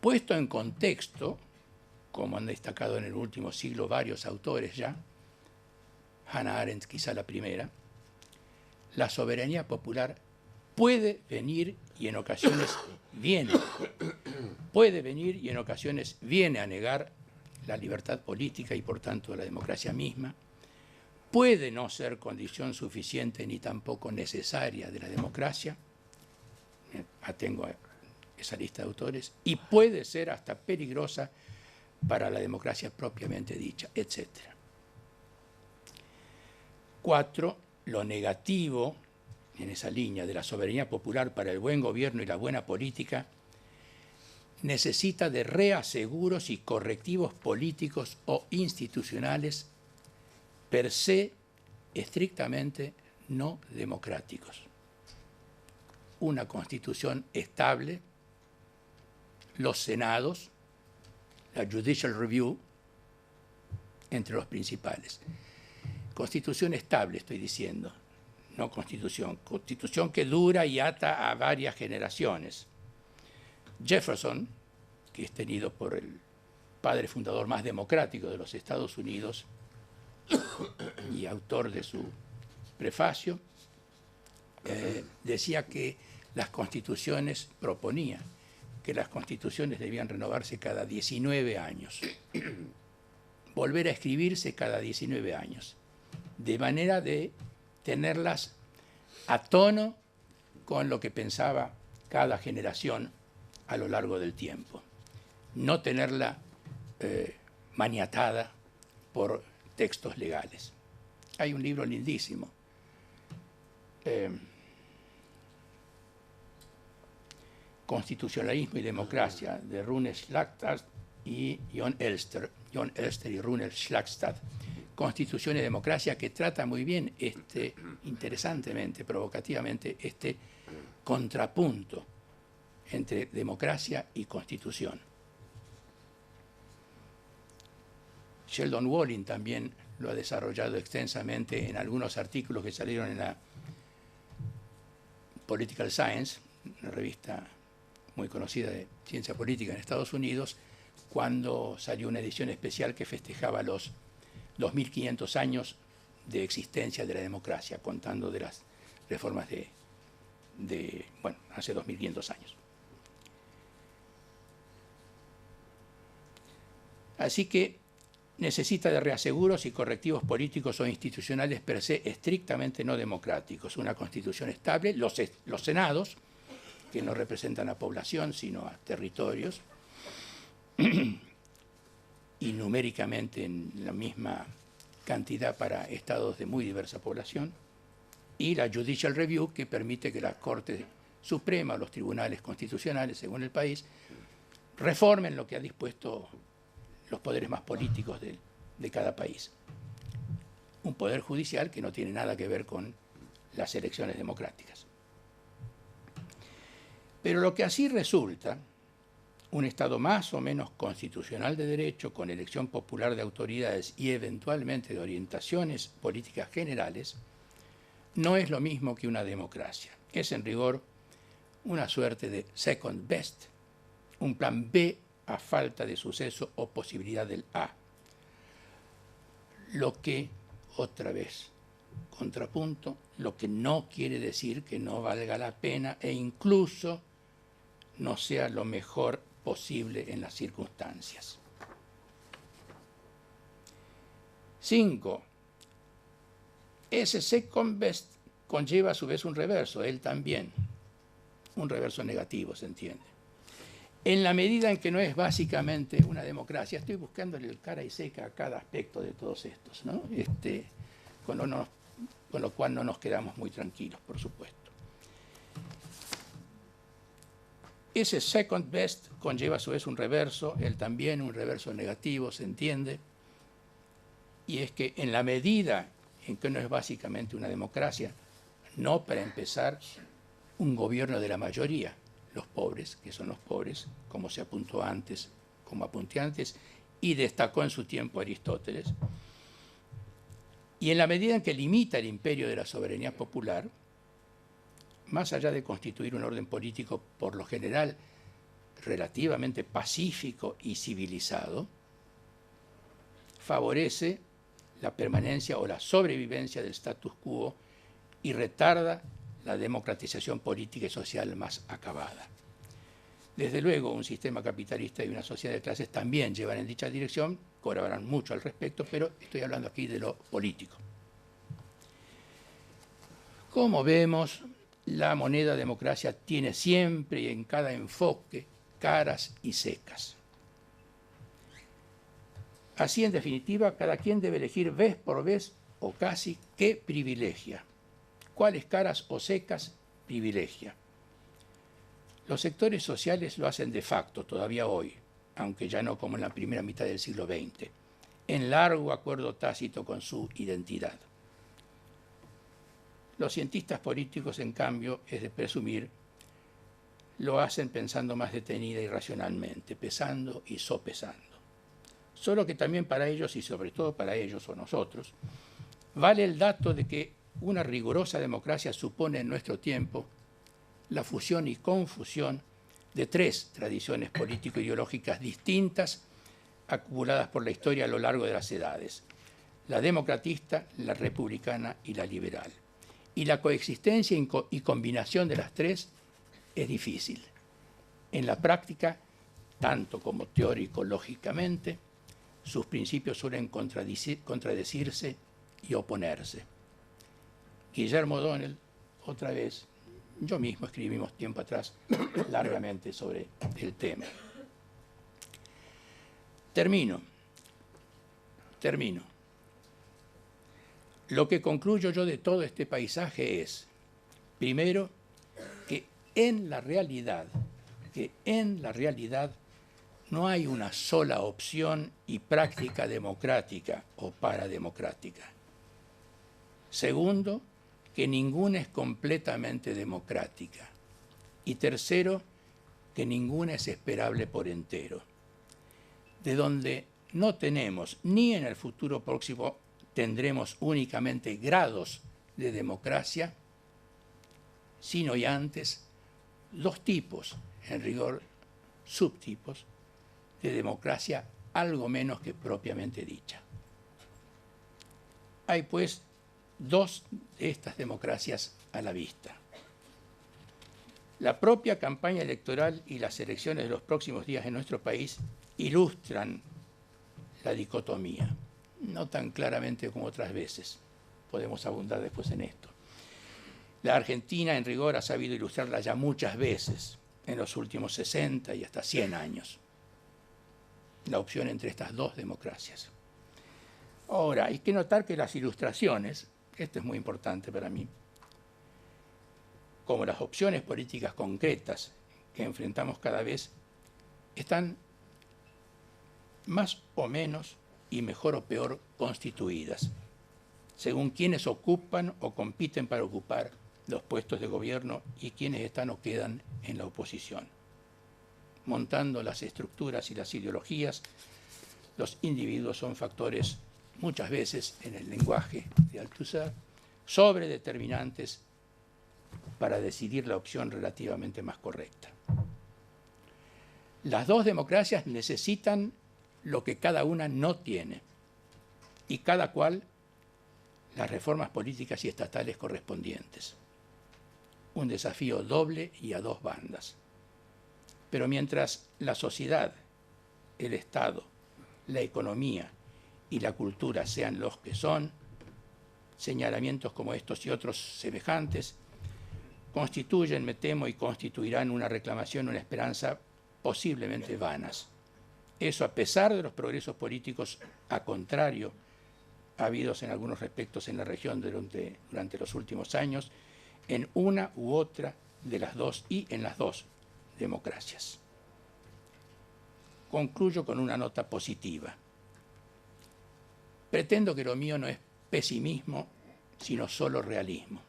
Puesto en contexto, como han destacado en el último siglo varios autores ya, Hannah Arendt quizá la primera, la soberanía popular puede venir y en ocasiones viene. Puede venir y en ocasiones viene a negar la libertad política y por tanto la democracia misma. Puede no ser condición suficiente ni tampoco necesaria de la democracia. Atengo a esa lista de autores. Y puede ser hasta peligrosa para la democracia propiamente dicha, etc. 4. Lo negativo en esa línea de la soberanía popular para el buen gobierno y la buena política necesita de reaseguros y correctivos políticos o institucionales per se estrictamente no democráticos. Una constitución estable, los senados, la Judicial Review, entre los principales. Constitución estable, estoy diciendo, no constitución. Constitución que dura y ata a varias generaciones. Jefferson, que es tenido por el padre fundador más democrático de los Estados Unidos y autor de su prefacio, decía que las constituciones, proponía que las constituciones debían renovarse cada 19 años, volver a escribirse cada 19 años, de manera de tenerlas a tono con lo que pensaba cada generación a lo largo del tiempo, no tenerla maniatada por textos legales. Hay un libro lindísimo, Constitucionalismo y Democracia, de Rune Slagstad y John Elster y Rune Slagstad, Constitución y Democracia, que trata muy bien, interesantemente, provocativamente, este contrapunto entre democracia y constitución. Sheldon Walling también lo ha desarrollado extensamente en algunos artículos que salieron en la Political Science, una revista muy conocida de ciencia política en Estados Unidos, cuando salió una edición especial que festejaba los 2500 años de existencia de la democracia, contando de las reformas bueno, hace 2500 años. Así que necesita de reaseguros y correctivos políticos o institucionales per se estrictamente no democráticos, una constitución estable, los senados, que no representan a población, sino a territorios, y numéricamente en la misma cantidad para estados de muy diversa población, y la Judicial Review, que permite que la Corte Suprema o los tribunales constitucionales, según el país, reformen lo que ha dispuesto los poderes más políticos de cada país. Un poder judicial que no tiene nada que ver con las elecciones democráticas. Pero lo que así resulta, un Estado más o menos constitucional de derecho, con elección popular de autoridades y eventualmente de orientaciones políticas generales, no es lo mismo que una democracia. Es en rigor una suerte de second best, un plan B a falta de suceso o posibilidad del A. Lo que, otra vez, contrapunto, lo que no quiere decir que no valga la pena e incluso no sea lo mejor posible en las circunstancias. 5. Ese second best conlleva a su vez un reverso, él también, un reverso negativo, se entiende. En la medida en que no es básicamente una democracia, estoy buscándole el cara y seca a cada aspecto de todos estos, ¿no? Con lo cual no nos quedamos muy tranquilos, por supuesto. Ese second best conlleva a su vez un reverso, él también, un reverso negativo, se entiende, y es que en la medida en que no es básicamente una democracia, no para empezar un gobierno de la mayoría, los pobres, que son los pobres, como se apuntó antes, como apunté antes, y destacó en su tiempo Aristóteles. Y en la medida en que limita el imperio de la soberanía popular, más allá de constituir un orden político por lo general relativamente pacífico y civilizado, favorece la permanencia o la sobrevivencia del status quo y retarda la democratización política y social más acabada. Desde luego, un sistema capitalista y una sociedad de clases también llevan en dicha dirección, colaboran mucho al respecto, pero estoy hablando aquí de lo político. Como vemos, la moneda democracia tiene siempre y en cada enfoque caras y secas. Así, en definitiva, cada quien debe elegir vez por vez o casi qué privilegia. ¿Cuáles caras o secas privilegia? Los sectores sociales lo hacen de facto todavía hoy, aunque ya no como en la primera mitad del siglo XX, en largo acuerdo tácito con su identidad. Los cientistas políticos, en cambio, es de presumir, lo hacen pensando más detenida y racionalmente, pesando y sopesando. Solo que también para ellos, y sobre todo para ellos o nosotros, vale el dato de que una rigurosa democracia supone en nuestro tiempo la fusión y confusión de tres tradiciones político-ideológicas distintas acumuladas por la historia a lo largo de las edades: la democratista, la republicana y la liberal. Y la coexistencia y combinación de las tres es difícil. En la práctica, tanto como teórico-lógicamente, sus principios suelen contradecirse y oponerse. Guillermo O'Donnell, otra vez, yo mismo escribimos tiempo atrás largamente sobre el tema. Termino. Lo que concluyo yo de todo este paisaje es, primero, que en la realidad no hay una sola opción y práctica democrática o parademocrática. Segundo, que ninguna es completamente democrática. Y tercero, que ninguna es esperable por entero. De donde no tenemos, ni en el futuro próximo tendremos únicamente grados de democracia, sino y antes dos tipos, en rigor subtipos, de democracia algo menos que propiamente dicha. Hay pues dos de estas democracias a la vista. La propia campaña electoral y las elecciones de los próximos días en nuestro país ilustran la dicotomía, no tan claramente como otras veces. Podemos abundar después en esto. La Argentina, en rigor, ha sabido ilustrarla ya muchas veces en los últimos 60 y hasta 100 años. La opción entre estas dos democracias. Ahora, hay que notar que las ilustraciones, esto es muy importante para mí, como las opciones políticas concretas que enfrentamos cada vez, están más o menos y mejor o peor constituidas, según quienes ocupan o compiten para ocupar los puestos de gobierno y quienes están o quedan en la oposición. Montando las estructuras y las ideologías, los individuos son factores, muchas veces en el lenguaje de Althusser, sobredeterminantes para decidir la opción relativamente más correcta. Las dos democracias necesitan lo que cada una no tiene, y cada cual las reformas políticas y estatales correspondientes. Un desafío doble y a dos bandas. Pero mientras la sociedad, el Estado, la economía y la cultura sean los que son, señalamientos como estos y otros semejantes constituyen, me temo, y constituirán una reclamación, una esperanza posiblemente vanas. Eso a pesar de los progresos políticos, a contrario, habidos en algunos respectos en la región durante los últimos años, en una u otra de las dos y en las dos democracias. Concluyo con una nota positiva. Pretendo que lo mío no es pesimismo, sino solo realismo.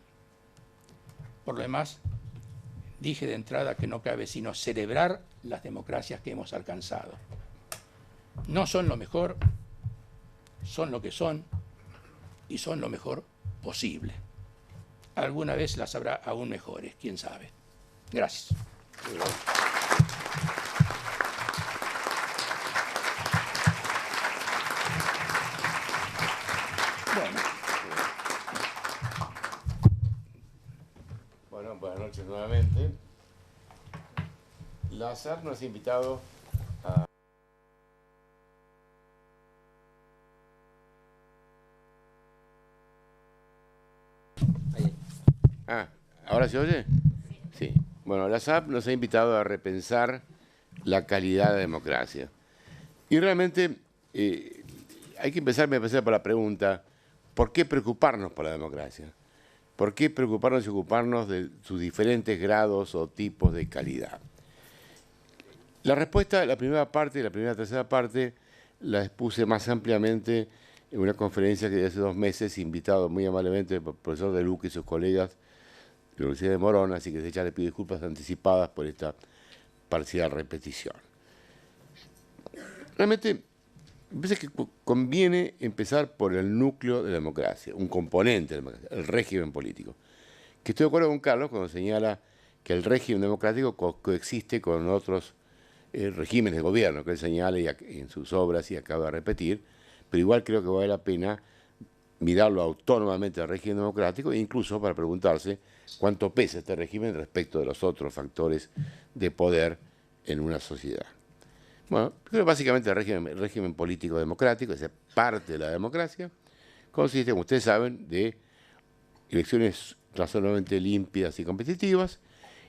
Por lo demás, dije de entrada que no cabe sino celebrar las democracias que hemos alcanzado. No son lo mejor, son lo que son y son lo mejor posible. Alguna vez las habrá aún mejores, quién sabe. Gracias. Bueno, buenas noches nuevamente. La SAP nos ha invitado a... ¿Ahora se oye? Sí. Bueno, la SAP nos ha invitado a repensar la calidad de la democracia. Y realmente hay que empezar por la pregunta, ¿por qué preocuparnos por la democracia? ¿Por qué preocuparnos y ocuparnos de sus diferentes grados o tipos de calidad? La respuesta, la primera parte y la primera tercera parte, la expuse más ampliamente en una conferencia que hace 2 meses, invitado muy amablemente por el profesor De Luca y sus colegas de la Universidad de Morón, así que desde ya le pido disculpas anticipadas por esta parcial repetición. Realmente, me parece que conviene empezar por el núcleo de la democracia, un componente de la democracia, el régimen político. Que estoy de acuerdo con Carlos cuando señala que el régimen democrático coexiste con otros regímenes de gobierno, que él señala en sus obras y acaba de repetir, pero igual creo que vale la pena mirarlo autónomamente al régimen democrático e incluso para preguntarse cuánto pesa este régimen respecto de los otros factores de poder en una sociedad. Bueno, creo que básicamente el régimen político democrático, esa parte de la democracia, consiste, como ustedes saben, de elecciones razonablemente limpias y competitivas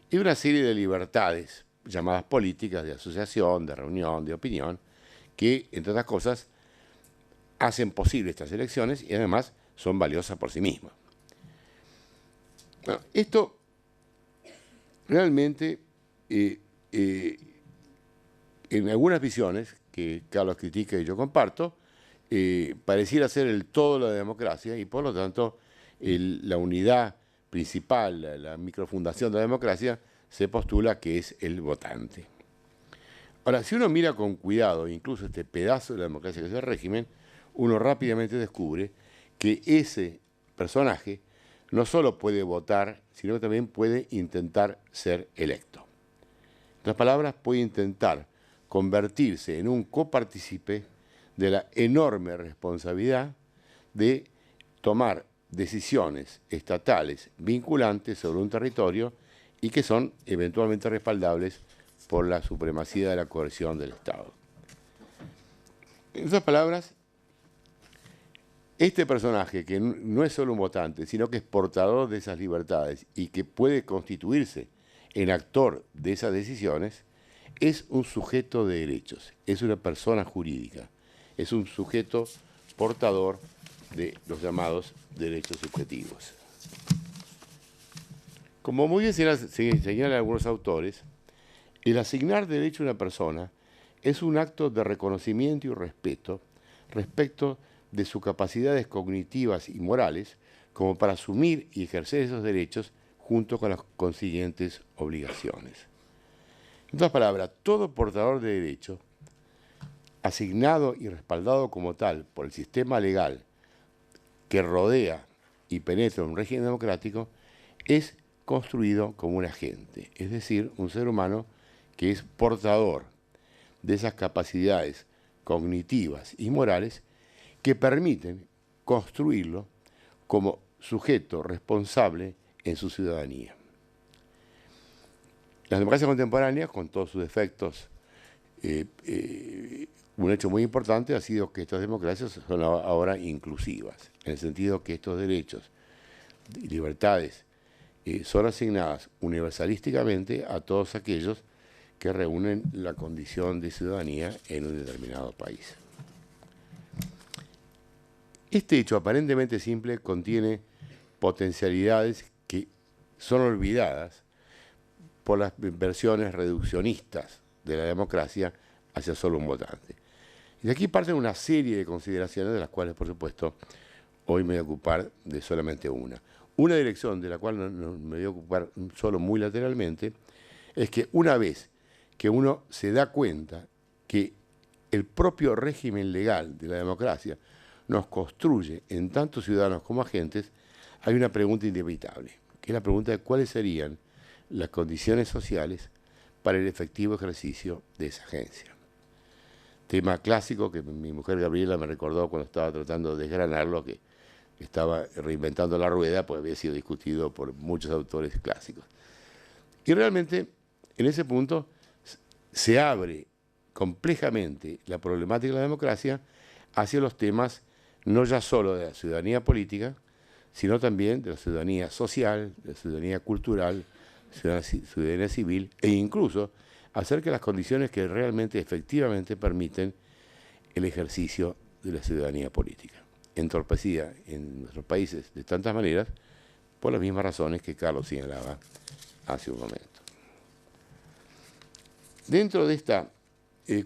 y una serie de libertades llamadas políticas, de asociación, de reunión, de opinión, que, entre otras cosas, hacen posible estas elecciones y además son valiosas por sí mismas. Bueno, esto realmente, en algunas visiones que Carlos critica y yo comparto, pareciera ser el todo de la democracia y por lo tanto la unidad principal, la microfundación de la democracia, se postula que es el votante. Ahora, si uno mira con cuidado incluso este pedazo de la democracia que es el régimen, uno rápidamente descubre que ese personaje no solo puede votar, sino que también puede intentar ser electo. En otras palabras, puede intentar convertirse en un copartícipe de la enorme responsabilidad de tomar decisiones estatales vinculantes sobre un territorio y que son eventualmente respaldables por la supremacía de la coerción del Estado. En otras palabras, este personaje, que no es solo un votante, sino que es portador de esas libertades y que puede constituirse en actor de esas decisiones, es un sujeto de derechos, es una persona jurídica, es un sujeto portador de los llamados derechos subjetivos. Como muy bien señalan algunos autores, el asignar derecho a una persona es un acto de reconocimiento y respeto respecto de sus capacidades cognitivas y morales como para asumir y ejercer esos derechos junto con las consiguientes obligaciones. En otras palabras, todo portador de derecho, asignado y respaldado como tal por el sistema legal que rodea y penetra un régimen democrático, es construido como un agente, es decir, un ser humano que es portador de esas capacidades cognitivas y morales que permiten construirlo como sujeto responsable en su ciudadanía. Las democracias contemporáneas, con todos sus defectos, un hecho muy importante ha sido que estas democracias son ahora inclusivas, en el sentido que estos derechos y libertades son asignadas universalísticamente a todos aquellos que reúnen la condición de ciudadanía en un determinado país. Este hecho aparentemente simple contiene potencialidades que son olvidadas por las versiones reduccionistas de la democracia hacia solo un votante. Y de aquí parten una serie de consideraciones de las cuales, por supuesto, hoy me voy a ocupar de solamente una. Una dirección de la cual no me voy a ocupar solo muy lateralmente es que una vez que uno se da cuenta que el propio régimen legal de la democracia nos construye en tanto ciudadanos como agentes, hay una pregunta inevitable, que es la pregunta de cuáles serían las condiciones sociales para el efectivo ejercicio de esa agencia. Tema clásico que mi mujer Gabriela me recordó cuando estaba tratando de desgranarlo, que estaba reinventando la rueda, pues había sido discutido por muchos autores clásicos. Y realmente, en ese punto, se abre complejamente la problemática de la democracia hacia los temas no ya solo de la ciudadanía política, sino también de la ciudadanía social, de la ciudadanía cultural, ciudadanía civil, e incluso acerca de las condiciones que realmente, efectivamente, permiten el ejercicio de la ciudadanía política, entorpecida en nuestros países de tantas maneras, por las mismas razones que Carlos señalaba hace un momento. Dentro de esta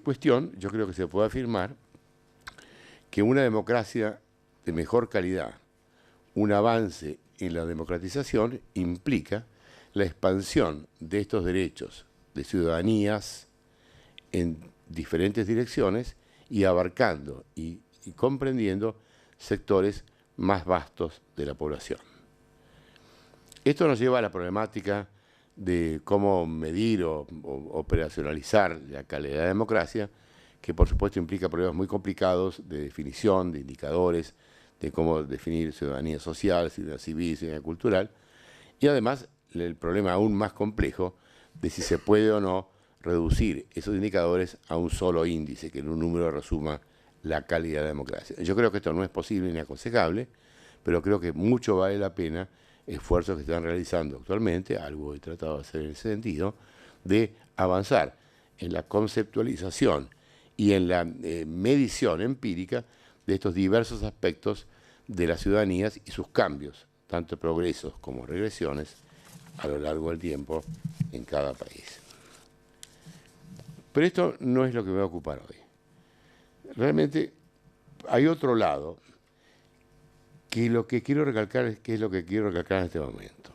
cuestión, yo creo que se puede afirmar que una democracia de mejor calidad, un avance en la democratización, implica la expansión de estos derechos de ciudadanías en diferentes direcciones y abarcando y comprendiendo sectores más vastos de la población. Esto nos lleva a la problemática de cómo medir o operacionalizar la calidad de la democracia, que por supuesto implica problemas muy complicados de definición, de indicadores, de cómo definir ciudadanía social, ciudadanía civil, ciudadanía cultural, y además el problema aún más complejo de si se puede o no reducir esos indicadores a un solo índice, que en un número resuma la calidad de la democracia. Yo creo que esto no es posible ni aconsejable, pero creo que mucho vale la pena esfuerzos que están realizando actualmente, algo he tratado de hacer en ese sentido, de avanzar en la conceptualización y en la medición empírica de estos diversos aspectos de las ciudadanías y sus cambios, tanto progresos como regresiones, a lo largo del tiempo en cada país. Pero esto no es lo que me va a ocupar hoy. Realmente hay otro lado que lo que quiero recalcar es qué es lo que quiero recalcar en este momento.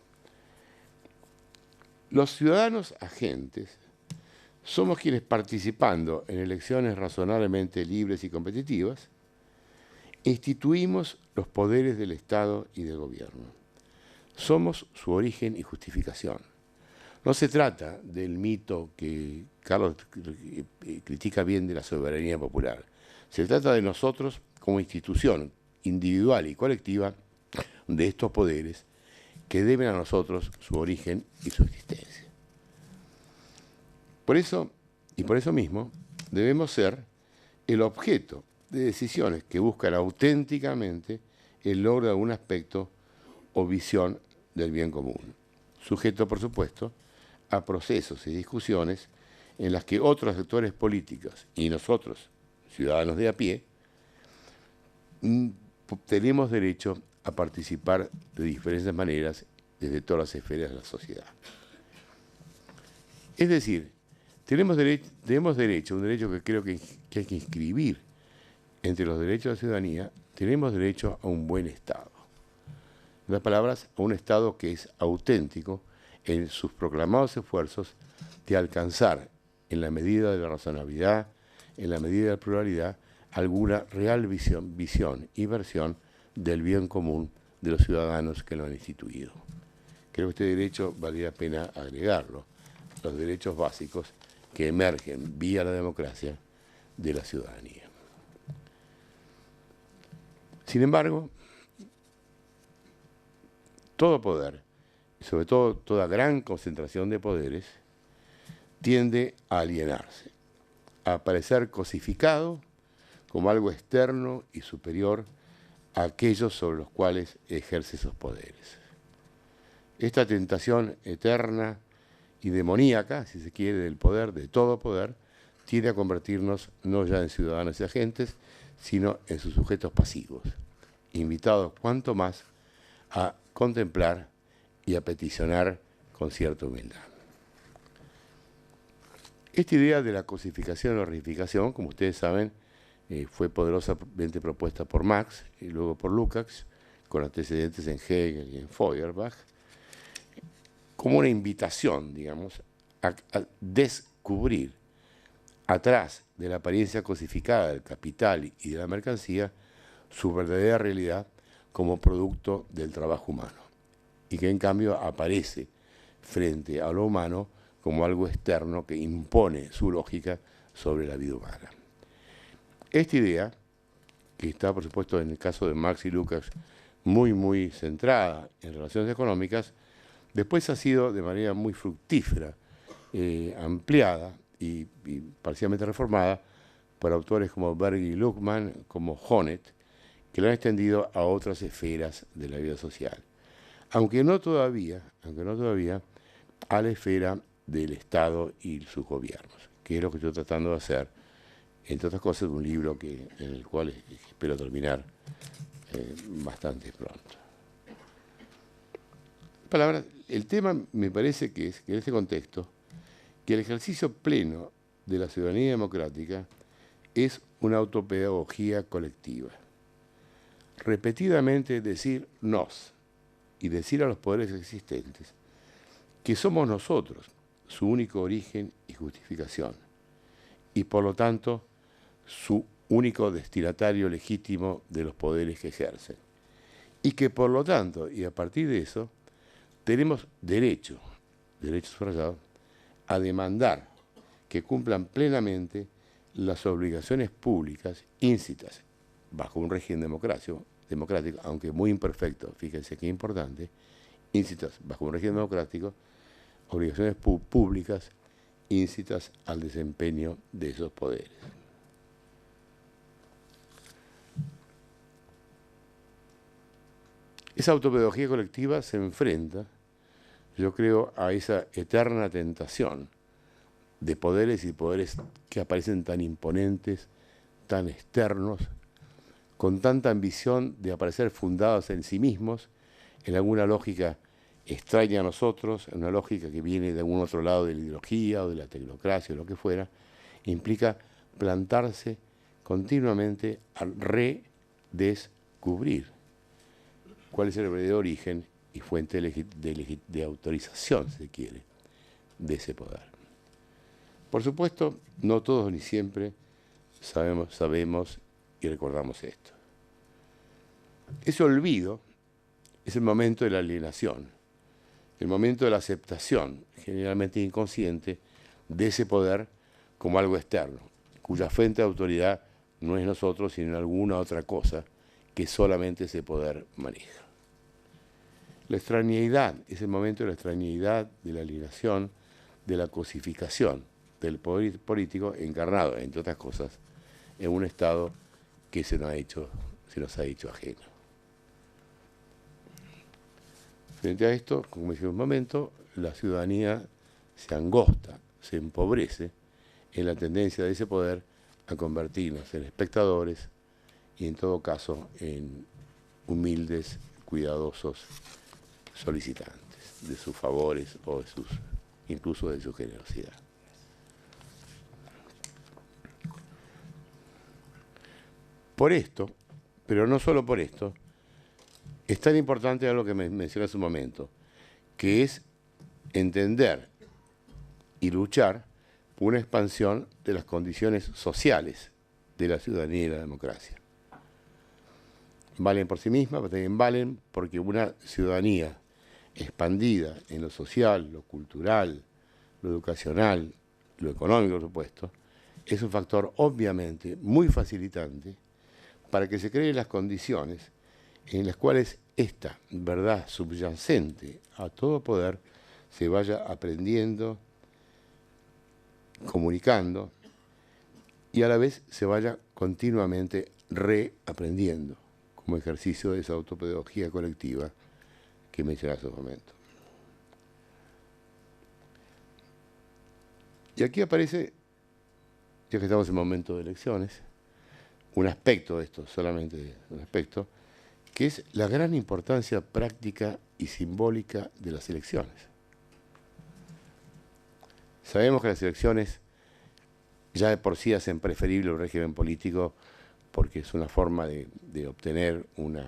Los ciudadanos agentes somos quienes, participando en elecciones razonablemente libres y competitivas, instituimos los poderes del Estado y del gobierno. Somos su origen y justificación. No se trata del mito que Carlos critica bien de la soberanía popular. Se trata de nosotros como institución individual y colectiva de estos poderes que deben a nosotros su origen y su existencia. Por eso, y por eso mismo, debemos ser el objeto de decisiones que buscan auténticamente el logro de algún aspecto o visión del bien común, sujeto, por supuesto, a procesos y discusiones en las que otros sectores políticos y nosotros, ciudadanos de a pie, tenemos derecho a participar de diferentes maneras desde todas las esferas de la sociedad. Es decir, tenemos derecho, un derecho que creo que hay que inscribir entre los derechos de la ciudadanía, tenemos derecho a un buen Estado. En otras palabras, a un Estado que es auténtico en sus proclamados esfuerzos de alcanzar, en la medida de la razonabilidad, en la medida de la pluralidad, alguna real visión y versión del bien común de los ciudadanos que lo han instituido. Creo que este derecho valdría la pena agregarlo, los derechos básicos que emergen vía la democracia de la ciudadanía. Sin embargo, todo poder, y sobre todo toda gran concentración de poderes, tiende a alienarse, a aparecer cosificado como algo externo y superior a aquellos sobre los cuales ejerce esos poderes. Esta tentación eterna y demoníaca, si se quiere, del poder, de todo poder, tiende a convertirnos no ya en ciudadanos y agentes, sino en sus sujetos pasivos, invitados cuanto más a contemplar y a peticionar con cierta humildad. Esta idea de la cosificación o reificación, como ustedes saben, fue poderosamente propuesta por Marx y luego por Lukács, con antecedentes en Hegel y en Feuerbach, como una invitación, digamos, a descubrir atrás de la apariencia cosificada del capital y de la mercancía su verdadera realidad como producto del trabajo humano, y que en cambio aparece frente a lo humano como algo externo que impone su lógica sobre la vida humana. Esta idea, que está por supuesto en el caso de Marx y Lukács muy centrada en relaciones económicas, después ha sido de manera muy fructífera, ampliada y parcialmente reformada por autores como Berger y Luckmann, como Honneth, que lo han extendido a otras esferas de la vida social. Aunque no todavía a la esfera del Estado y sus gobiernos, que es lo que estoy tratando de hacer, entre otras cosas, un libro en el cual espero terminar bastante pronto. Palabras, el tema me parece que es que en este contexto que el ejercicio pleno de la ciudadanía democrática es una autopedagogía colectiva. Repetidamente decir nos y decir a los poderes existentes que somos nosotros su único origen y justificación, y por lo tanto su único destinatario legítimo de los poderes que ejercen. Y que por lo tanto, y a partir de eso, tenemos derecho subrayado, a demandar que cumplan plenamente las obligaciones públicas íncitas bajo un régimen democrático, aunque muy imperfecto, fíjense qué importante, íncitas bajo un régimen democrático, obligaciones públicas íncitas al desempeño de esos poderes. Esa autopedagogía colectiva se enfrenta, yo creo, a esa eterna tentación de poderes y poderes que aparecen tan imponentes, tan externos, con tanta ambición de aparecer fundados en sí mismos, en alguna lógica extraña a nosotros, en una lógica que viene de algún otro lado de la ideología o de la tecnocracia o lo que fuera, implica plantarse continuamente a redescubrir cuál es el verdadero origen y fuente de autorización, si se quiere, de ese poder. Por supuesto, no todos ni siempre sabemos y recordamos esto. Ese olvido es el momento de la alienación, el momento de la aceptación, generalmente inconsciente, de ese poder como algo externo, cuya fuente de autoridad no es nosotros, sino alguna otra cosa que solamente ese poder maneja. La extrañeidad es el momento de la extrañeidad, de la alienación, de la cosificación del poder político encarnado, entre otras cosas, en un Estado que se nos ha hecho ajeno. Frente a esto, como decía un momento, la ciudadanía se angosta, se empobrece en la tendencia de ese poder a convertirnos en espectadores y en todo caso en humildes, cuidadosos solicitantes de sus favores o incluso de su generosidad. Por esto, pero no solo por esto, es tan importante algo que mencioné hace un momento, que es entender y luchar por una expansión de las condiciones sociales de la ciudadanía y la democracia. Valen por sí mismas, pero también valen porque una ciudadanía expandida en lo social, lo cultural, lo educacional, lo económico, por supuesto, es un factor obviamente muy facilitante para que se creen las condiciones en las cuales esta verdad subyacente a todo poder se vaya aprendiendo, comunicando y a la vez se vaya continuamente reaprendiendo como ejercicio de esa autopedagogía colectiva que mencioné hace un momento. Y aquí aparece, ya que estamos en momento de elecciones, un aspecto de esto, solamente un aspecto, que es la gran importancia práctica y simbólica de las elecciones. Sabemos que las elecciones ya de por sí hacen preferible un régimen político porque es una forma de obtener un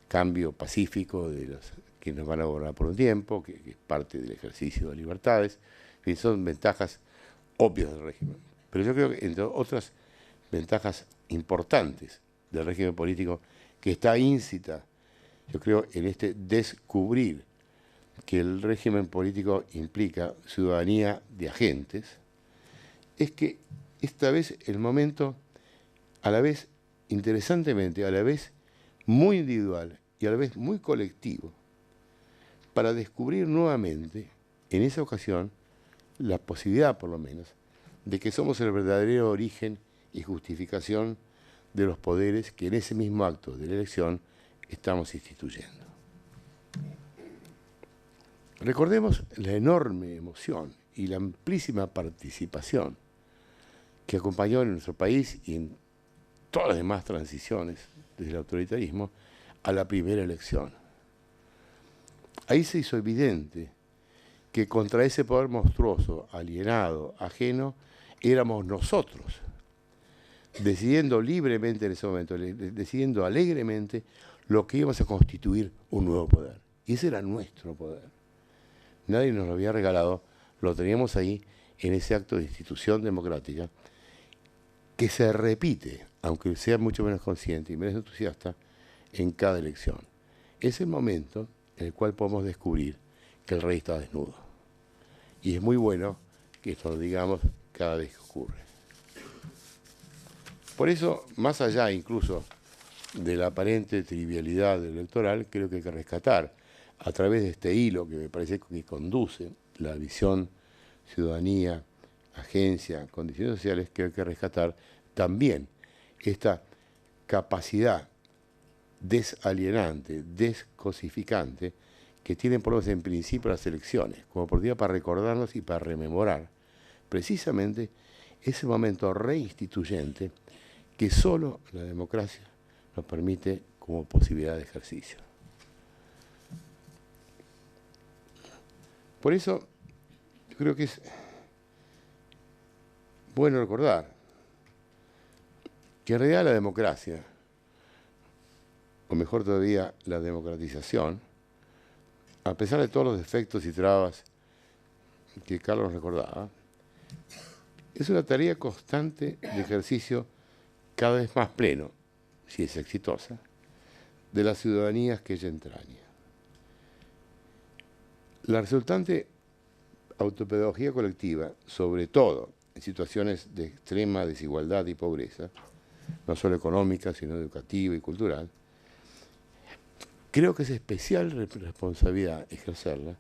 cambio pacífico de los que nos van a gobernar por un tiempo, que es parte del ejercicio de libertades. En fin, son ventajas obvias del régimen. Pero yo creo que entre otras ventajas importantes del régimen político que está íncita, yo creo, en este descubrir que el régimen político implica ciudadanía de agentes, es que esta vez el momento, a la vez, interesantemente, a la vez muy individual y a la vez muy colectivo, para descubrir nuevamente, en esa ocasión, la posibilidad, por lo menos, de que somos el verdadero origen y justificación de los poderes que en ese mismo acto de la elección estamos instituyendo. Recordemos la enorme emoción y la amplísima participación que acompañó en nuestro país y en todas las demás transiciones desde el autoritarismo a la primera elección. Ahí se hizo evidente que contra ese poder monstruoso, alienado, ajeno, éramos nosotros, decidiendo libremente en ese momento, decidiendo alegremente lo que íbamos a constituir un nuevo poder. Y ese era nuestro poder. Nadie nos lo había regalado, lo teníamos ahí en ese acto de institución democrática que se repite, aunque sea mucho menos consciente y menos entusiasta, en cada elección. Es el momento en el cual podemos descubrir que el rey está desnudo. Y es muy bueno que esto lo digamos cada vez que ocurre. Por eso, más allá incluso de la aparente trivialidad del electoral, creo que hay que rescatar, a través de este hilo que me parece que conduce la visión ciudadanía, agencia, condiciones sociales, creo que hay que rescatar también esta capacidad desalienante, descosificante, que tienen por lo menos en principio las elecciones, como oportunidad para recordarnos y para rememorar precisamente ese momento reinstituyente que solo la democracia nos permite como posibilidad de ejercicio. Por eso, yo creo que es bueno recordar que en realidad la democracia, o mejor todavía la democratización, a pesar de todos los defectos y trabas que Carlos nos recordaba, es una tarea constante de ejercicio cada vez más pleno, si es exitosa, de las ciudadanías que ella entraña. La resultante autopedagogía colectiva, sobre todo en situaciones de extrema desigualdad y pobreza, no solo económica, sino educativa y cultural, creo que es especial responsabilidad ejercerla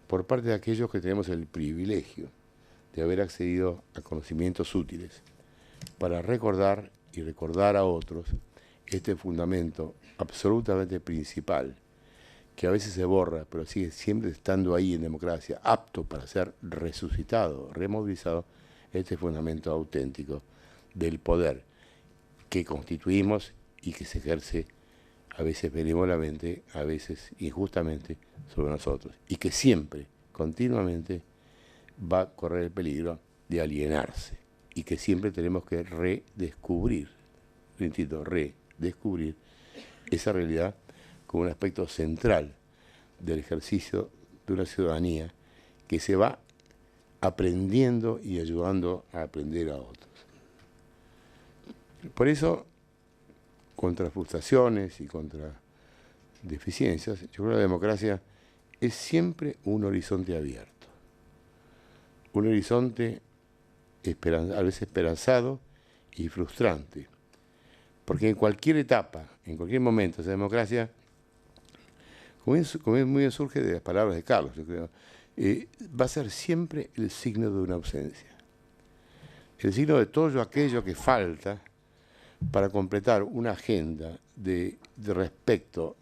por parte de aquellos que tenemos el privilegio de haber accedido a conocimientos útiles para recordar y recordar a otros este fundamento absolutamente principal, que a veces se borra, pero sigue siempre estando ahí en democracia, apto para ser resucitado, removilizado, este fundamento auténtico del poder que constituimos y que se ejerce a veces benévolamente, a veces injustamente sobre nosotros, y que siempre, continuamente, va a correr el peligro de alienarse, y que siempre tenemos que redescubrir, redescubrir esa realidad como un aspecto central del ejercicio de una ciudadanía que se va aprendiendo y ayudando a aprender a otros. Por eso, contra frustraciones y contra deficiencias, yo creo que la democracia es siempre un horizonte abierto, un horizonte a veces esperanzado y frustrante, porque en cualquier etapa, en cualquier momento, esa democracia, como muy bien surge de las palabras de Carlos, yo creo, va a ser siempre el signo de una ausencia, el signo de todo aquello que falta para completar una agenda de respeto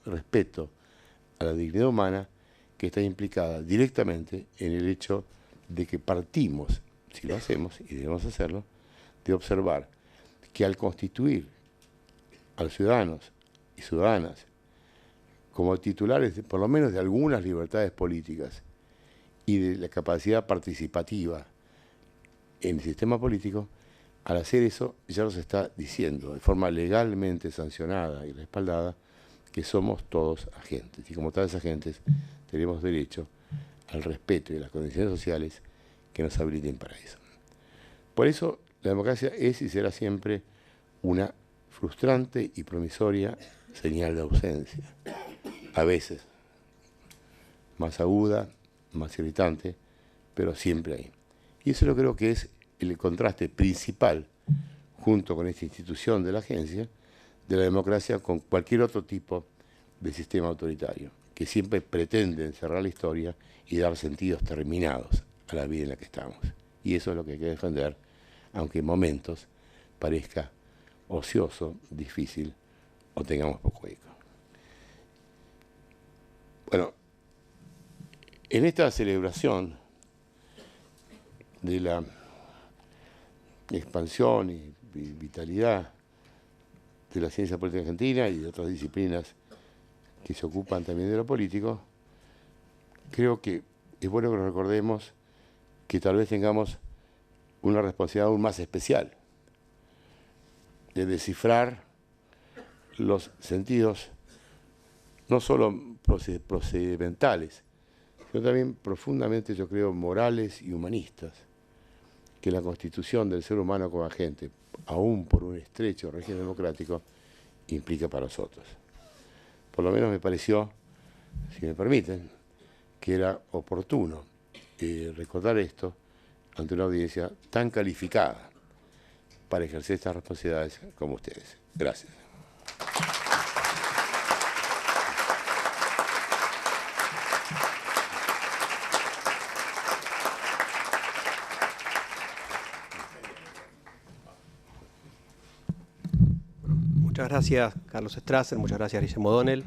a la dignidad humana que está implicada directamente en el hecho de que partimos, si lo hacemos, y debemos hacerlo, de observar que al constituir a los ciudadanos y ciudadanas como titulares, por lo menos de algunas libertades políticas y de la capacidad participativa en el sistema político, al hacer eso ya nos está diciendo de forma legalmente sancionada y respaldada que somos todos agentes, y como tales agentes tenemos derecho al respeto y a las condiciones sociales que nos habiliten para eso. Por eso la democracia es y será siempre una frustrante y promisoria señal de ausencia, a veces más aguda, más irritante, pero siempre ahí. Y eso yo creo que es el contraste principal, junto con esta institución de la agencia, de la democracia con cualquier otro tipo de sistema autoritario, que siempre pretende encerrar la historia y dar sentidos terminados a la vida en la que estamos. Y eso es lo que hay que defender, aunque en momentos parezca ocioso, difícil o tengamos poco eco. Bueno, en esta celebración de la expansión y vitalidad de la ciencia política argentina y de otras disciplinas que se ocupan también de lo político, creo que es bueno que nos recordemos que tal vez tengamos una responsabilidad aún más especial de descifrar los sentidos no solo procedimentales, sino también profundamente, yo creo, morales y humanistas, que la constitución del ser humano como agente, aún por un estrecho régimen democrático, implica para nosotros. Por lo menos me pareció, si me permiten, que era oportuno recordar esto ante una audiencia tan calificada para ejercer estas responsabilidades como ustedes. Gracias. Muchas gracias, Carlos Strasser, muchas gracias, Guillermo O'Donnell.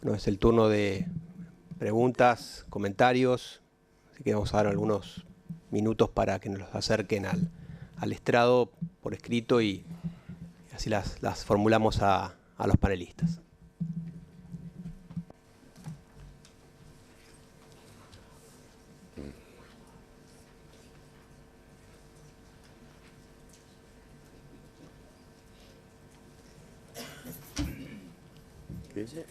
Bueno, es el turno de preguntas, comentarios, así que vamos a dar algunos minutos para que nos los acerquen al estrado por escrito y así las formulamos a los panelistas. ¿Qué dice?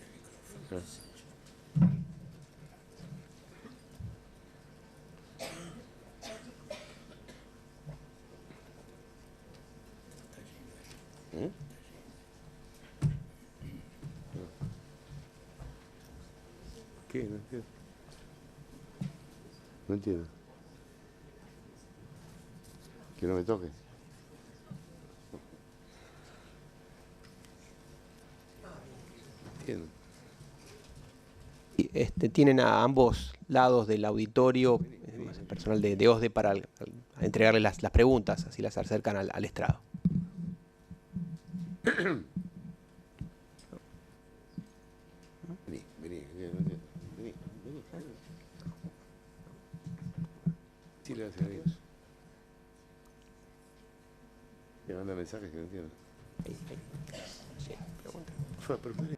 ¿Qué? No entiendo. No entiendo. Que no me toque. Entiendo. Tienen a ambos lados del auditorio el personal de OSDE para entregarles las preguntas, así las acercan al estrado. Vení, vení. Sí, le hace a Dios. Me manda mensajes que no entiendo. Sí, pregunta. Pero vení.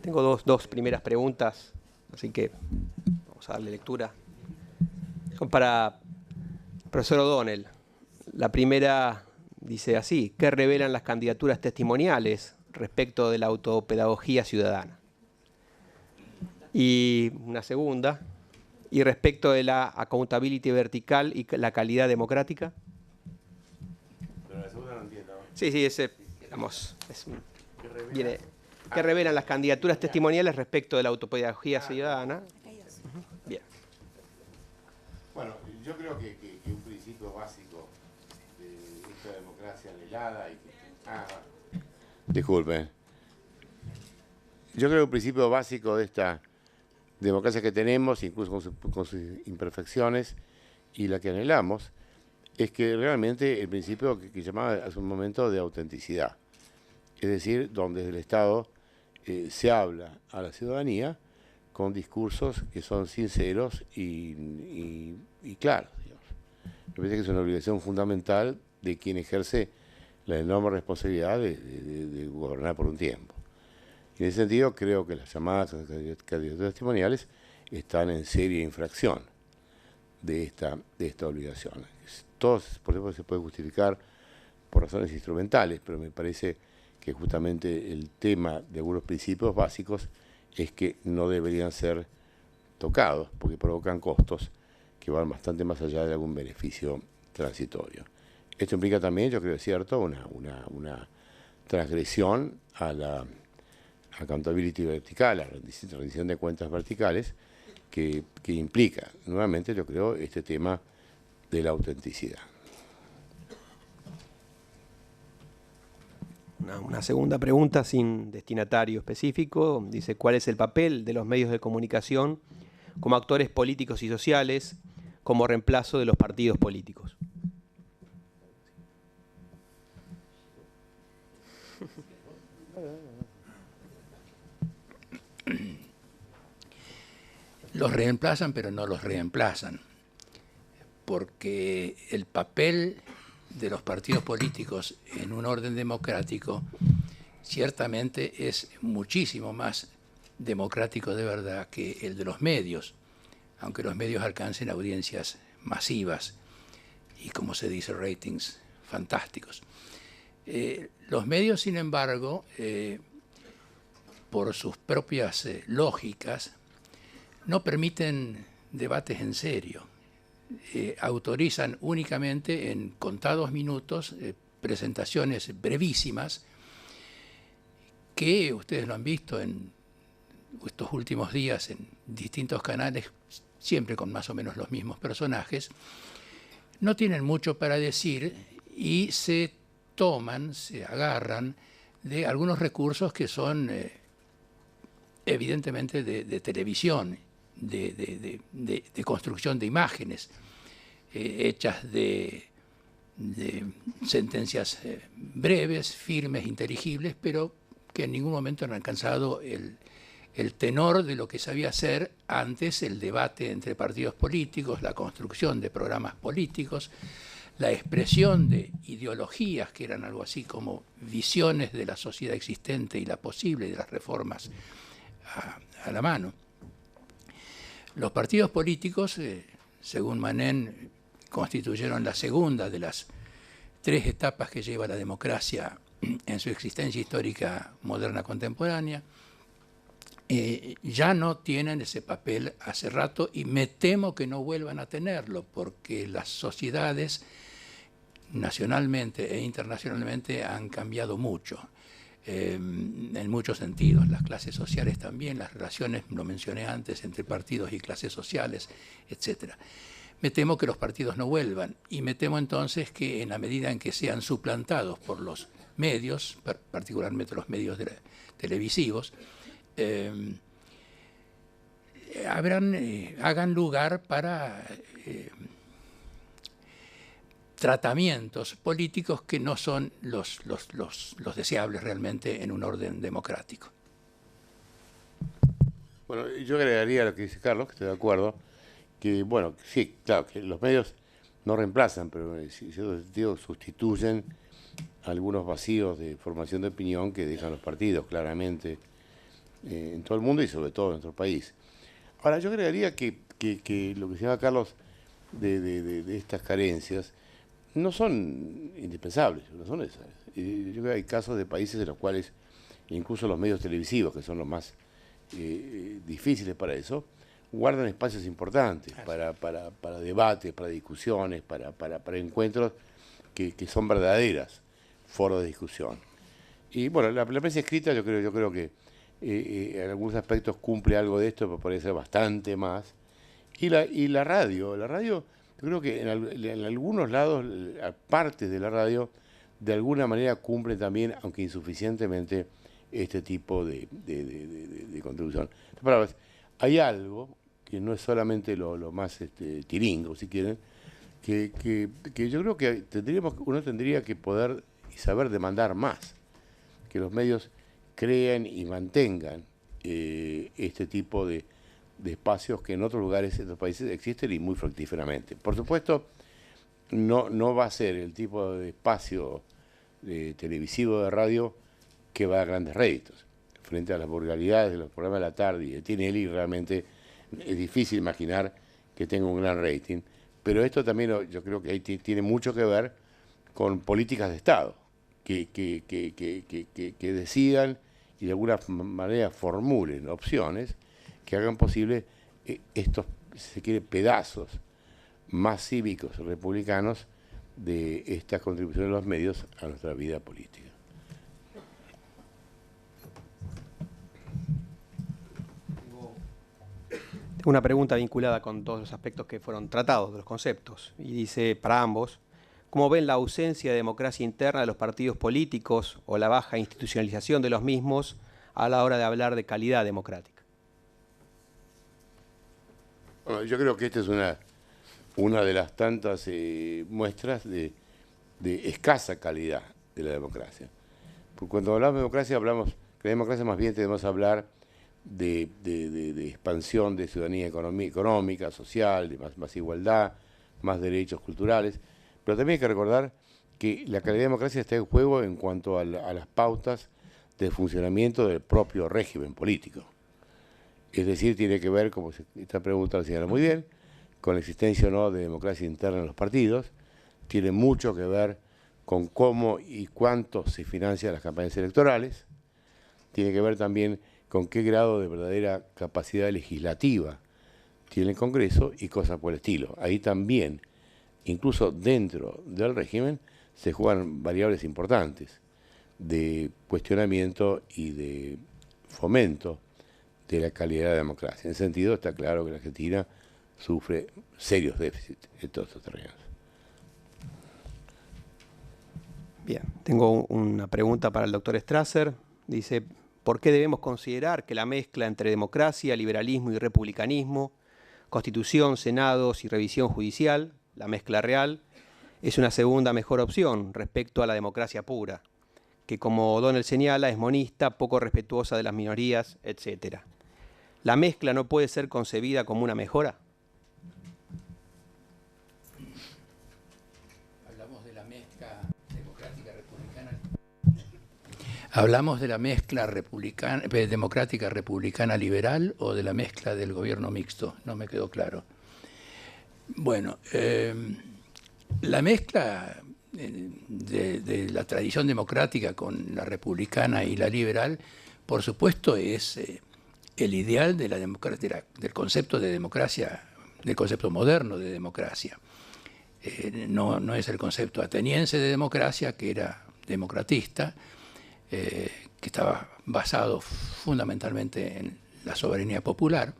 Tengo dos primeras preguntas, así que vamos a darle lectura. Son para el profesor O'Donnell. La primera dice así: ¿qué revelan las candidaturas testimoniales respecto de la autopedagogía ciudadana? Y una segunda, ¿y respecto de la accountability vertical y la calidad democrática? Pero la segunda no entiendo. Sí, ese, digamos, viene... ¿Qué revelan las candidaturas testimoniales respecto de la autopedagogía ciudadana? Bien. Bueno, yo creo que un principio básico de esta democracia anhelada y que... Disculpen. Yo creo que un principio básico de esta democracia que tenemos, incluso con sus imperfecciones, y la que anhelamos, es que realmente el principio que llamaba hace un momento de autenticidad. Es decir, donde desde el Estado se habla a la ciudadanía con discursos que son sinceros y claros. Digamos. Me parece que es una obligación fundamental de quien ejerce la enorme responsabilidad de gobernar por un tiempo. Y en ese sentido creo que las llamadas candidaturas testimoniales están en seria infracción de esta obligación. Todo, por ejemplo, se puede justificar por razones instrumentales, pero me parece que justamente el tema de algunos principios básicos es que no deberían ser tocados porque provocan costos que van bastante más allá de algún beneficio transitorio. Esto implica también, yo creo que es cierto, una transgresión a la accountability vertical, a la rendición de cuentas verticales, que implica, nuevamente, yo creo, este tema de la autenticidad. una segunda pregunta sin destinatario específico. Dice, ¿cuál es el papel de los medios de comunicación como actores políticos y sociales como reemplazo de los partidos políticos? Los reemplazan, pero no los reemplazan, porque el papel de los partidos políticos en un orden democrático ciertamente es muchísimo más democrático de verdad que el de los medios, aunque los medios alcancen audiencias masivas y, como se dice, ratings fantásticos. Los medios, sin embargo, por sus propias lógicas, no permiten debates en serio. Autorizan únicamente en contados minutos presentaciones brevísimas que ustedes lo han visto en estos últimos días en distintos canales, siempre con más o menos los mismos personajes. No tienen mucho para decir y se agarran de algunos recursos que son evidentemente de televisión, de construcción de imágenes, hechas de sentencias breves, firmes, inteligibles, pero que en ningún momento han alcanzado el tenor de lo que sabía ser antes el debate entre partidos políticos, la construcción de programas políticos, la expresión de ideologías que eran algo así como visiones de la sociedad existente y la posible de las reformas a la mano. Los partidos políticos, según Manén, constituyeron la segunda de las 3 etapas que lleva la democracia en su existencia histórica moderna contemporánea. Ya no tienen ese papel hace rato y me temo que no vuelvan a tenerlo, porque las sociedades nacionalmente e internacionalmente han cambiado mucho. En muchos sentidos, las clases sociales también, las relaciones, lo mencioné antes, entre partidos y clases sociales, etc. Me temo que los partidos no vuelvan y me temo entonces que en la medida en que sean suplantados por los medios, particularmente los medios televisivos, hagan lugar para tratamientos políticos que no son los deseables realmente en un orden democrático. Bueno, yo agregaría a lo que dice Carlos, que estoy de acuerdo, que, bueno, sí, claro, que los medios no reemplazan, pero en cierto sentido sustituyen algunos vacíos de formación de opinión que dejan los partidos, claramente, en todo el mundo y sobre todo en nuestro país. Ahora, yo agregaría que lo que señala Carlos de estas carencias no son indispensables, no son necesarias. Yo creo que hay casos de países en los cuales incluso los medios televisivos, que son los más difíciles para eso, guardan espacios importantes para debates, para discusiones, para encuentros que son verdaderas foros de discusión. Y bueno, la prensa escrita yo creo que en algunos aspectos cumple algo de esto, pero podría ser bastante más. Y la radio, yo creo que en algunos lados, partes de la radio, de alguna manera cumple también, aunque insuficientemente, este tipo de contribución. Pero hay algo que no es solamente lo más tiringo, si quieren, que yo creo que uno tendría que poder y saber demandar más, que los medios creen y mantengan este tipo de espacios que en otros lugares, en otros países existen y muy fructíferamente. Por supuesto, no va a ser el tipo de espacio televisivo de radio que va a grandes réditos. Frente a las vulgaridades de los programas de la tarde y de Tinelli, realmente es difícil imaginar que tenga un gran rating. Pero esto también yo creo que ahí tiene mucho que ver con políticas de Estado, que decidan y de alguna manera formulen opciones que hagan posible estos, si se quiere, pedazos más cívicos republicanos de estas contribuciones de los medios a nuestra vida política. Tengo una pregunta vinculada con todos los aspectos que fueron tratados, de los conceptos, y dice para ambos, ¿cómo ven la ausencia de democracia interna de los partidos políticos o la baja institucionalización de los mismos a la hora de hablar de calidad democrática? Bueno, yo creo que esta es una de las tantas muestras de escasa calidad de la democracia. Porque cuando hablamos de democracia, hablamos que la democracia más bien debemos hablar de expansión de ciudadanía económica, social, de más igualdad, más derechos culturales. Pero también hay que recordar que la calidad de democracia está en juego en cuanto a las pautas de funcionamiento del propio régimen político. Es decir, tiene que ver, como esta pregunta la señala muy bien, con la existencia o no de democracia interna en los partidos. Tiene mucho que ver con cómo y cuánto se financian las campañas electorales. Tiene que ver también con qué grado de verdadera capacidad legislativa tiene el Congreso y cosas por el estilo. Ahí también, incluso dentro del régimen, se juegan variables importantes de cuestionamiento y de fomento de la calidad de la democracia. En ese sentido, está claro que la Argentina sufre serios déficits en todos estos terrenos. Bien, tengo una pregunta para el doctor Strasser. Dice, ¿por qué debemos considerar que la mezcla entre democracia, liberalismo y republicanismo, constitución, senados y revisión judicial, la mezcla real, es una segunda mejor opción respecto a la democracia pura, que como O'Donnell señala es monista, poco respetuosa de las minorías, etc.? ¿La mezcla no puede ser concebida como una mejora? Hablamos de la mezcla democrática republicana. ¿Hablamos de la mezcla democrática republicana liberal o de la mezcla del gobierno mixto? No me quedó claro. Bueno, la mezcla de la tradición democrática con la republicana y la liberal, por supuesto, es el ideal de del concepto de democracia, del concepto moderno de democracia. No es el concepto ateniense de democracia, que era democratista, que estaba basado fundamentalmente en la soberanía popular,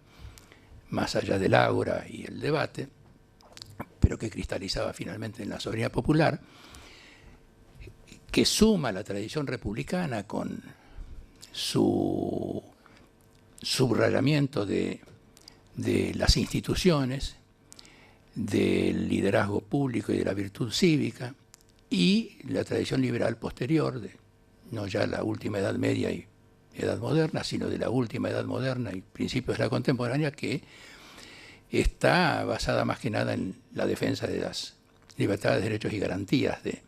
más allá del ágora y el debate, pero que cristalizaba finalmente en la soberanía popular, que suma la tradición republicana con su subrayamiento de las instituciones, del liderazgo público y de la virtud cívica, y la tradición liberal posterior, no ya la última Edad Media y Edad Moderna, sino de la última Edad Moderna y principios de la contemporánea, que está basada más que nada en la defensa de las libertades, derechos y garantías de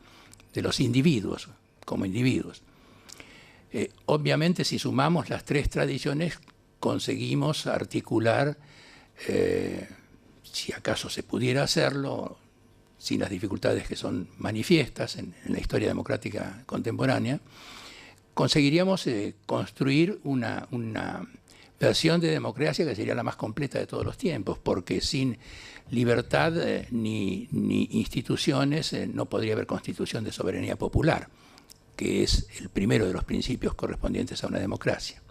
los individuos como individuos. Obviamente, si sumamos las tres tradiciones, conseguimos articular, si acaso se pudiera hacerlo, sin las dificultades que son manifiestas en la historia democrática contemporánea, conseguiríamos construir una versión de democracia que sería la más completa de todos los tiempos, porque sin libertad ni instituciones no podría haber constitución de soberanía popular, que es el primero de los principios correspondientes a una democracia.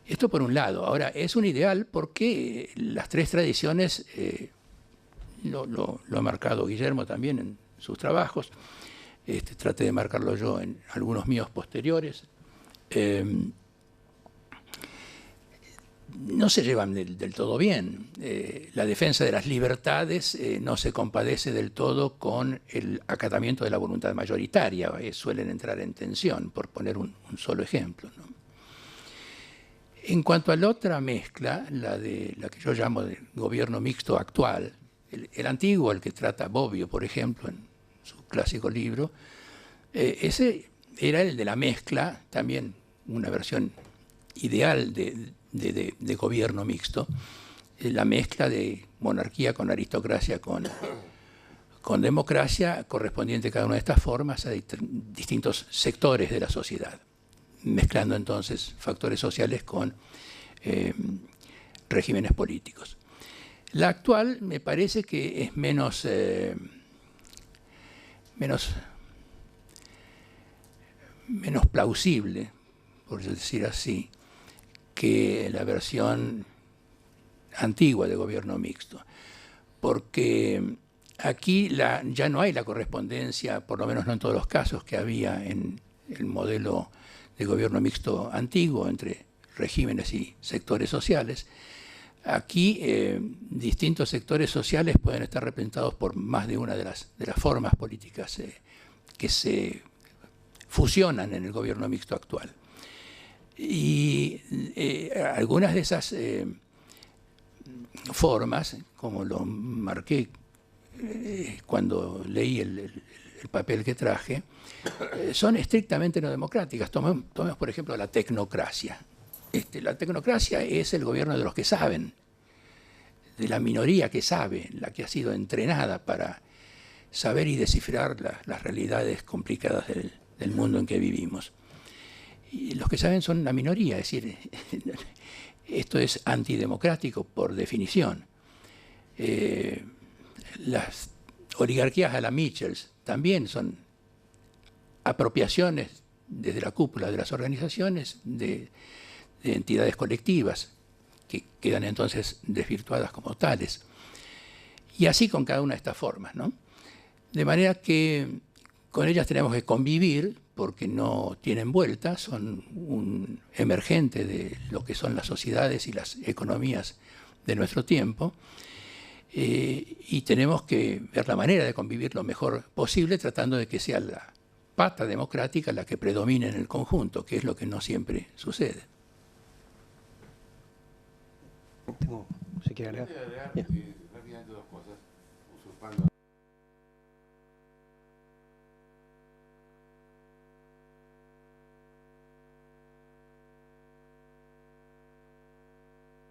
Esto por un lado. Ahora, es un ideal porque las tres tradiciones, lo ha marcado Guillermo también en sus trabajos, traté de marcarlo yo en algunos míos posteriores, no se llevan del todo bien. La defensa de las libertades no se compadece del todo con el acatamiento de la voluntad mayoritaria, suelen entrar en tensión, por poner un solo ejemplo, ¿no? En cuanto a la otra mezcla, la que yo llamo de gobierno mixto actual, el antiguo, el que trata Bobbio, por ejemplo, en su clásico libro, ese era el de la mezcla, también una versión ideal de gobierno mixto, la mezcla de monarquía con aristocracia con democracia, correspondiente a cada una de estas formas a distintos sectores de la sociedad, mezclando entonces factores sociales con regímenes políticos. La actual me parece que es menos plausible, por decir así, que la versión antigua de gobierno mixto, porque Aquí ya no hay la correspondencia, por lo menos no en todos los casos, que había en el modelo de gobierno mixto antiguo entre regímenes y sectores sociales. Aquí distintos sectores sociales pueden estar representados por más de una de las formas políticas que se fusionan en el gobierno mixto actual. Y algunas de esas formas, como lo marqué cuando leí el papel que traje, son estrictamente no democráticas. Tomemos, por ejemplo, la tecnocracia. La tecnocracia es el gobierno de los que saben, de la minoría que sabe, la que ha sido entrenada para saber y descifrar las realidades complicadas del mundo en que vivimos. Y los que saben son la minoría, es decir, esto es antidemocrático por definición. Las oligarquías a la Michels también son apropiaciones desde la cúpula de las organizaciones de entidades colectivas que quedan entonces desvirtuadas como tales. Y así con cada una de estas formas, ¿no? De manera que con ellas tenemos que convivir porque no tienen vuelta, son un emergente de lo que son las sociedades y las economías de nuestro tiempo, y tenemos que ver la manera de convivir lo mejor posible, tratando de que sea la pata democrática la que predomine en el conjunto, que es lo que no siempre sucede. ¿Se quiere agregar? Rápidamente dos cosas, usurpando.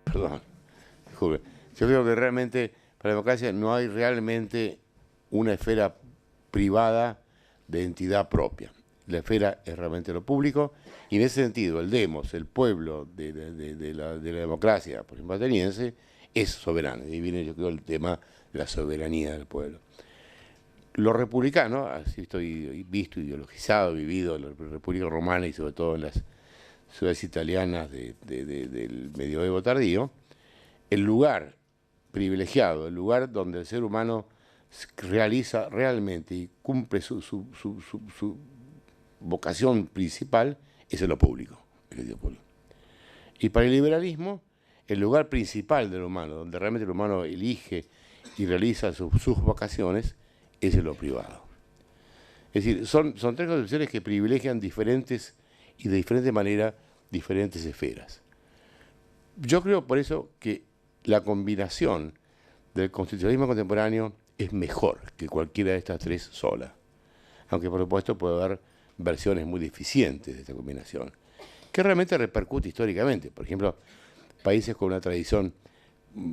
Perdón, disculpe. Yo creo que realmente para la democracia no hay realmente una esfera privada de entidad propia. La esfera es realmente lo público y en ese sentido el demos, el pueblo de la democracia, por ejemplo, ateniense, es soberano. Y viene, yo creo, el tema de la soberanía del pueblo. Los republicanos, así estoy visto, ideologizado, vivido en la República Romana y sobre todo en las ciudades italianas del medioevo tardío, el lugar privilegiado, el lugar donde el ser humano realiza realmente y cumple su vocación principal es en lo público, el sentido público. Y para el liberalismo, el lugar principal del humano, donde realmente el humano elige y realiza sus vocaciones, es en lo privado. Es decir, son tres concepciones que privilegian diferentes y de diferente manera diferentes esferas. Yo creo por eso que la combinación del constitucionalismo contemporáneo es mejor que cualquiera de estas tres sola, aunque por supuesto puede haber versiones muy deficientes de esta combinación, que realmente repercute históricamente. Por ejemplo, países con una tradición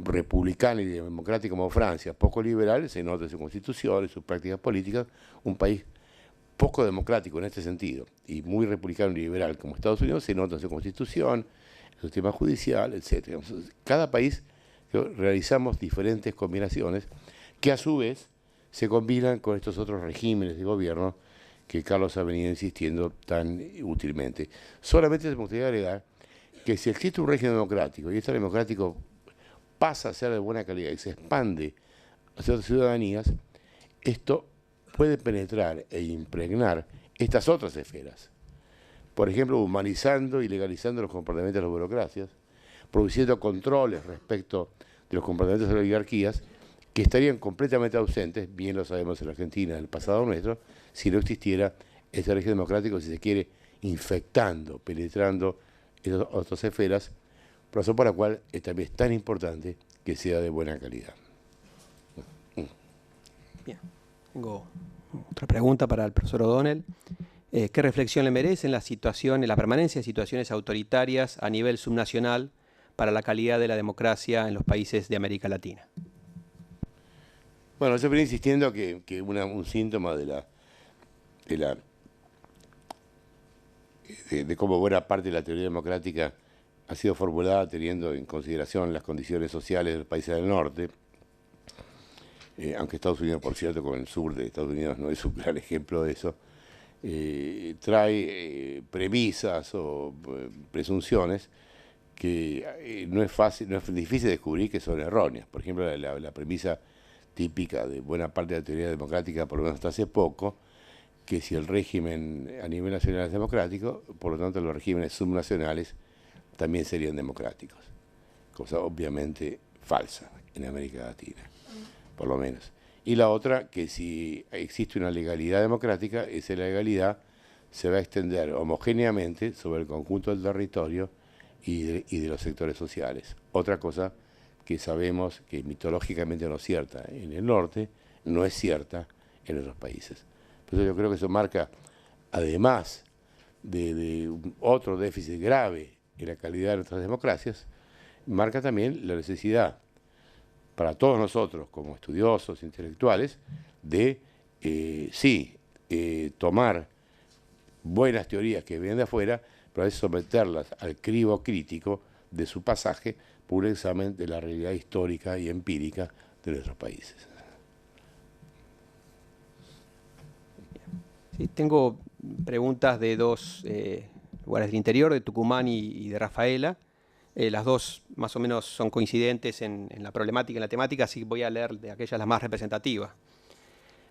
republicana y democrática como Francia, poco liberal, se nota en su constitución, en sus prácticas políticas. Un país poco democrático en este sentido y muy republicano y liberal como Estados Unidos, se nota en su constitución, en su sistema judicial, etc. Cada país realizamos diferentes combinaciones que a su vez se combinan con estos otros regímenes de gobierno que Carlos ha venido insistiendo tan útilmente. Solamente me gustaría agregar que si existe un régimen democrático y este democrático pasa a ser de buena calidad y se expande hacia otras ciudadanías, esto puede penetrar e impregnar estas otras esferas. Por ejemplo, humanizando y legalizando los comportamientos de las burocracias, produciendo controles respecto de los comportamientos de las oligarquías que estarían completamente ausentes, bien lo sabemos en la Argentina, en el pasado nuestro, si no existiera este régimen democrático, si se quiere, infectando, penetrando esas otras esferas, razón por la cual también es tan importante que sea de buena calidad. Bien, tengo otra pregunta para el profesor O'Donnell. ¿Qué reflexión le merece la permanencia de situaciones autoritarias a nivel subnacional para la calidad de la democracia en los países de América Latina? Bueno, yo venía insistiendo que un síntoma de cómo buena parte de la teoría democrática ha sido formulada teniendo en consideración las condiciones sociales de los países del norte, aunque Estados Unidos, por cierto, con el sur de Estados Unidos no es un gran ejemplo de eso, trae premisas o presunciones que no es difícil descubrir que son erróneas. Por ejemplo, la premisa típica de buena parte de la teoría democrática, por lo menos hasta hace poco, que si el régimen a nivel nacional es democrático, por lo tanto los regímenes subnacionales también serían democráticos, cosa obviamente falsa en América Latina, por lo menos. Y la otra, que si existe una legalidad democrática, esa legalidad se va a extender homogéneamente sobre el conjunto del territorio y de los sectores sociales. Otra cosa que sabemos que mitológicamente no es cierta en el norte, no es cierta en otros países. Por eso yo creo que eso marca, además de otro déficit grave en la calidad de nuestras democracias, marca también la necesidad para todos nosotros, como estudiosos, intelectuales, de, tomar buenas teorías que vienen de afuera, pero a veces someterlas al cribo crítico de su pasaje por un examen de la realidad histórica y empírica de nuestros países. Sí, tengo preguntas de dos lugares del interior, de Tucumán y de Rafaela. Las dos más o menos son coincidentes en la problemática, en la temática, así que voy a leer de aquellas las más representativas.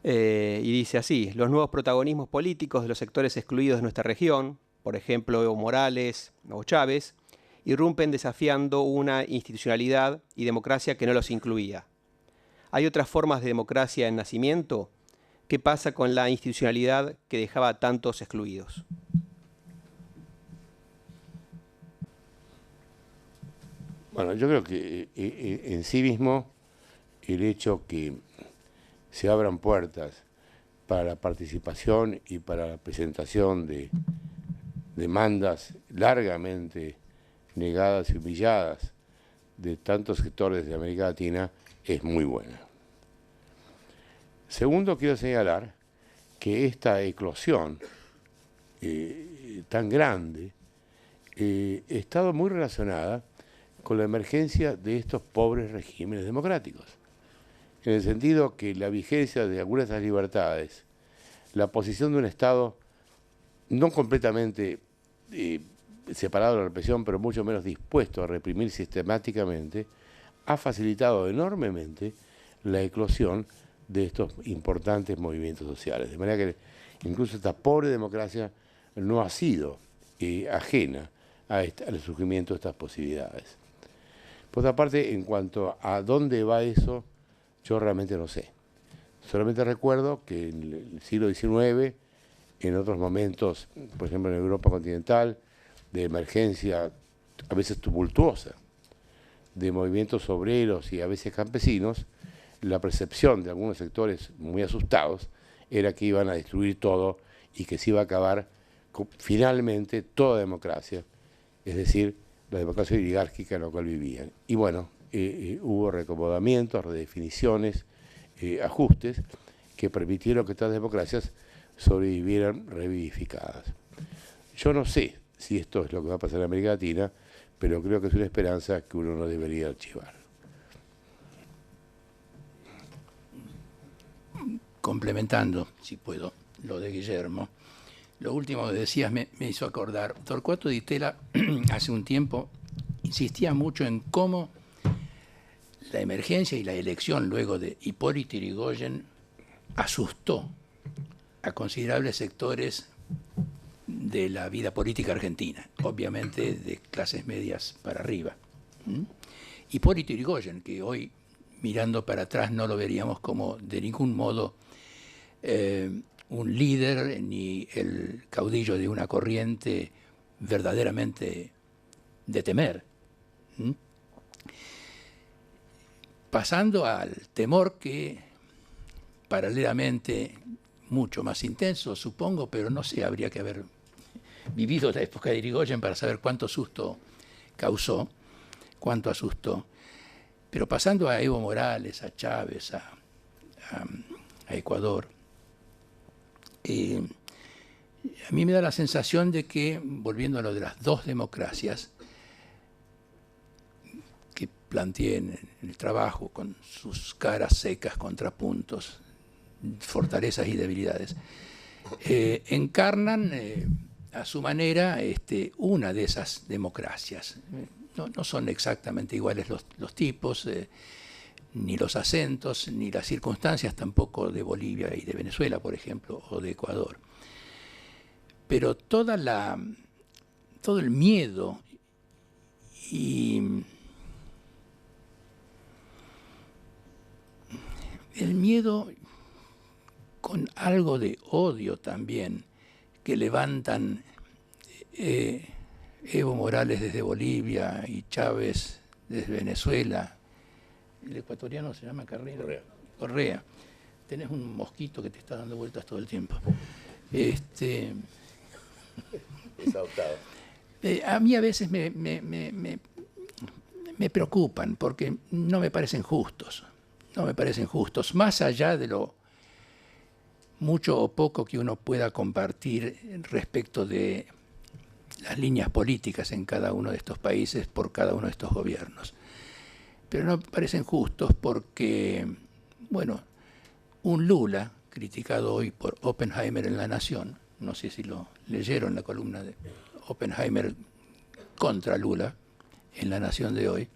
Y dice así: los nuevos protagonismos políticos de los sectores excluidos de nuestra región, por ejemplo Evo Morales o Chávez, irrumpen desafiando una institucionalidad y democracia que no los incluía. ¿Hay otras formas de democracia en nacimiento? ¿Qué pasa con la institucionalidad que dejaba a tantos excluidos? Bueno, yo creo que en sí mismo el hecho que se abran puertas para la participación y para la presentación de demandas largamente negadas y humilladas de tantos sectores de América Latina es muy buena. Segundo, quiero señalar que esta eclosión tan grande ha estado muy relacionada con la emergencia de estos pobres regímenes democráticos, en el sentido que la vigencia de algunas de las libertades, la posición de un Estado no completamente separado de la represión, pero mucho menos dispuesto a reprimir sistemáticamente, ha facilitado enormemente la eclosión de estos importantes movimientos sociales. De manera que incluso esta pobre democracia no ha sido ajena al surgimiento de estas posibilidades. Por otra parte, en cuanto a dónde va eso, yo realmente no sé. Solamente recuerdo que en el siglo XIX, en otros momentos, por ejemplo en Europa continental, de emergencia a veces tumultuosa, de movimientos obreros y a veces campesinos, la percepción de algunos sectores muy asustados era que iban a destruir todo y que se iba a acabar finalmente toda democracia, es decir, la democracia oligárquica en la cual vivían. Y bueno, hubo reacomodamientos, redefiniciones, ajustes que permitieron que estas democracias sobrevivieran revivificadas. Yo no sé si esto es lo que va a pasar en América Latina, pero creo que es una esperanza que uno no debería archivar. Complementando, si puedo, lo de Guillermo, lo último que decías me hizo acordar. Torcuato Di Tella hace un tiempo insistía mucho en cómo la emergencia y la elección luego de Hipólito Yrigoyen asustó a considerables sectores de la vida política argentina, obviamente de clases medias para arriba. Hipólito Yrigoyen, que hoy mirando para atrás no lo veríamos como de ningún modo un líder ni el caudillo de una corriente verdaderamente de temer. Pasando al temor que paralelamente mucho más intenso, supongo, pero no sé, habría que haber vivido la época de Yrigoyen para saber cuánto susto causó, cuánto asustó. Pero pasando a Evo Morales, a Chávez, a Ecuador, a mí me da la sensación de que, volviendo a lo de las dos democracias, que planteé en el trabajo con sus caras secas, contrapuntos, fortalezas y debilidades, encarnan a su manera una de esas democracias. No son exactamente iguales los tipos, ni los acentos, ni las circunstancias tampoco de Bolivia y de Venezuela, por ejemplo, o de Ecuador. Pero todo el miedo y el miedo con algo de odio también que levantan Evo Morales desde Bolivia y Chávez desde Venezuela. El ecuatoriano se llama Correa. Tenés un mosquito que te está dando vueltas todo el tiempo. Es adoptado. A mí a veces me preocupan porque no me parecen justos. No me parecen justos, más allá de lo mucho o poco que uno pueda compartir respecto de las líneas políticas en cada uno de estos países por cada uno de estos gobiernos. Pero no me parecen justos porque, bueno, un Lula, criticado hoy por Oppenheimer en La Nación, no sé si lo leyeron la columna de Oppenheimer contra Lula en La Nación de hoy,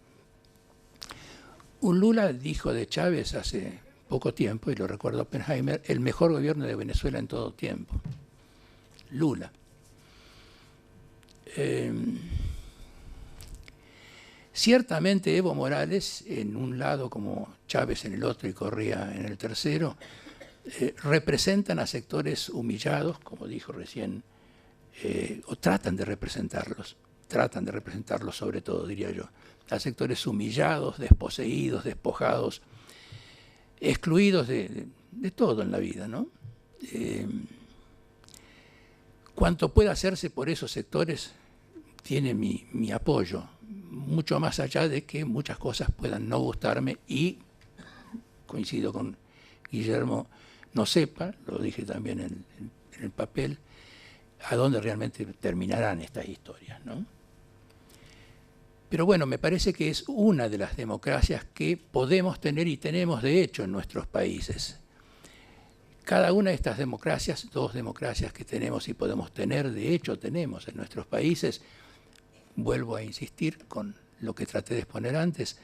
un Lula dijo de Chávez hace poco tiempo, y lo recuerda Oppenheimer, el mejor gobierno de Venezuela en todo tiempo. Lula. Ciertamente Evo Morales, en un lado como Chávez en el otro y Correa en el tercero, representan a sectores humillados, como dijo recién, o tratan de representarlos sobre todo, diría yo, a sectores humillados, desposeídos, despojados, excluidos de todo en la vida, ¿no? Cuanto pueda hacerse por esos sectores tiene mi apoyo, mucho más allá de que muchas cosas puedan no gustarme y, coincido con Guillermo, no sepa, lo dije también en el papel, a dónde realmente terminarán estas historias, ¿no? Pero bueno, me parece que es una de las democracias que podemos tener y tenemos de hecho en nuestros países. Cada una de estas democracias, dos democracias que tenemos y podemos tener, de hecho tenemos en nuestros países, vuelvo a insistir con lo que traté de exponer antes,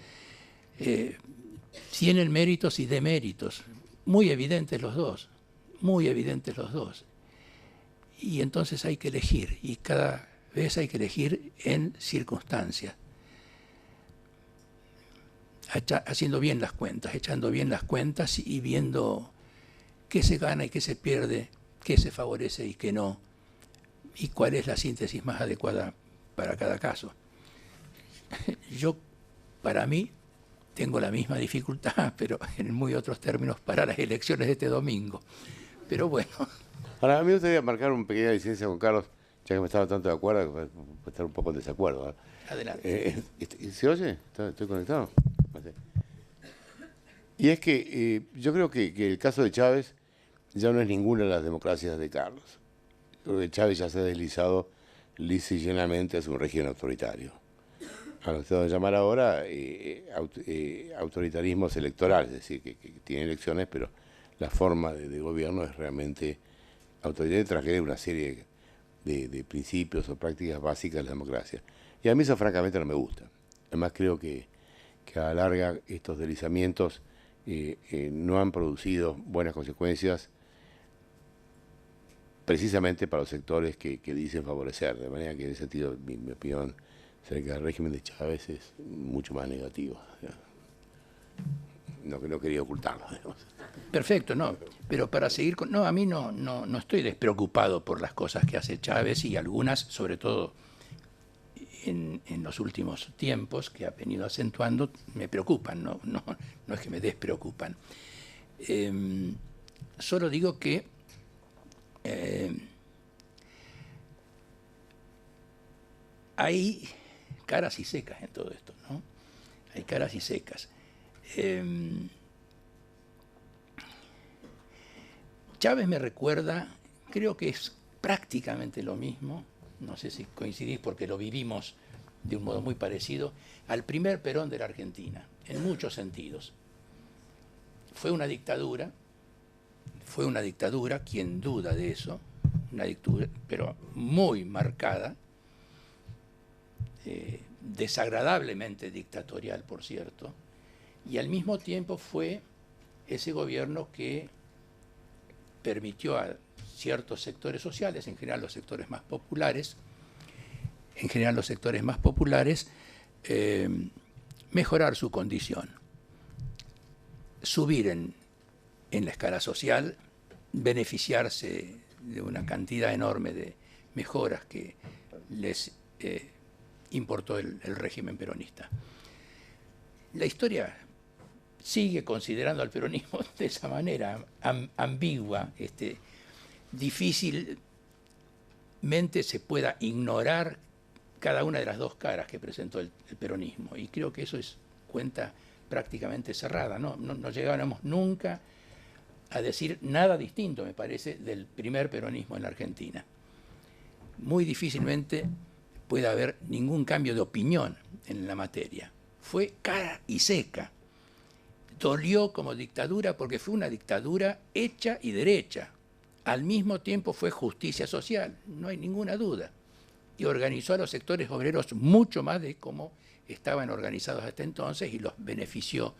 tienen méritos y deméritos, muy evidentes los dos, muy evidentes los dos. Y entonces hay que elegir, y cada vez hay que elegir en circunstancias, haciendo bien las cuentas, echando bien las cuentas y viendo qué se gana y qué se pierde, qué se favorece y qué no, y cuál es la síntesis más adecuada para cada caso. Yo, para mí, tengo la misma dificultad, pero en muy otros términos, para las elecciones de este domingo. Pero bueno. Ahora, a mí me gustaría marcar una pequeña licencia con Carlos, ya que me estaba tanto de acuerdo, que puede estar un poco en desacuerdo, ¿eh? Adelante. ¿Se oye? ¿Estoy conectado? No sé. Y es que yo creo que el caso de Chávez ya no es ninguna de las democracias de Carlos. Creo que Chávez ya se ha deslizado lisa y llanamente hacia un régimen autoritario. A lo que se va a llamar ahora autoritarismos electorales, es decir, que tiene elecciones, pero la forma de gobierno es realmente autoritaria, transgrede una serie de principios o prácticas básicas de la democracia. Y a mí eso francamente no me gusta. Además creo que a la larga estos deslizamientos no han producido buenas consecuencias precisamente para los sectores que dicen favorecer, de manera que en ese sentido mi opinión acerca del régimen de Chávez es mucho más negativa. No quería ocultarlo, digamos. Perfecto, no, pero para seguir con... No, a mí no estoy despreocupado por las cosas que hace Chávez y algunas, sobre todo en los últimos tiempos, que ha venido acentuando, me preocupan, no es que me despreocupan. Solo digo que hay caras y secas en todo esto, ¿no? Hay caras y secas. Chávez me recuerda, creo que es prácticamente lo mismo, no sé si coincidís porque lo vivimos de un modo muy parecido, al primer Perón de la Argentina, en muchos sentidos. Fue una dictadura, quien duda de eso, una dictadura, pero muy marcada, desagradablemente dictatorial, por cierto, y al mismo tiempo fue ese gobierno que permitió a ciertos sectores sociales, en general los sectores más populares, mejorar su condición, subir en la escala social, beneficiarse de una cantidad enorme de mejoras que les importó el régimen peronista. La historia sigue considerando al peronismo de esa manera, ambigua, difícilmente se pueda ignorar cada una de las dos caras que presentó el peronismo, y creo que eso es cuenta prácticamente cerrada, no llegábamos nunca a decir nada distinto, me parece, del primer peronismo en la Argentina. Muy difícilmente puede haber ningún cambio de opinión en la materia. Fue cara y seca. Dolió como dictadura porque fue una dictadura hecha y derecha. Al mismo tiempo fue justicia social, no hay ninguna duda. Y organizó a los sectores obreros mucho más de cómo estaban organizados hasta entonces, y los benefició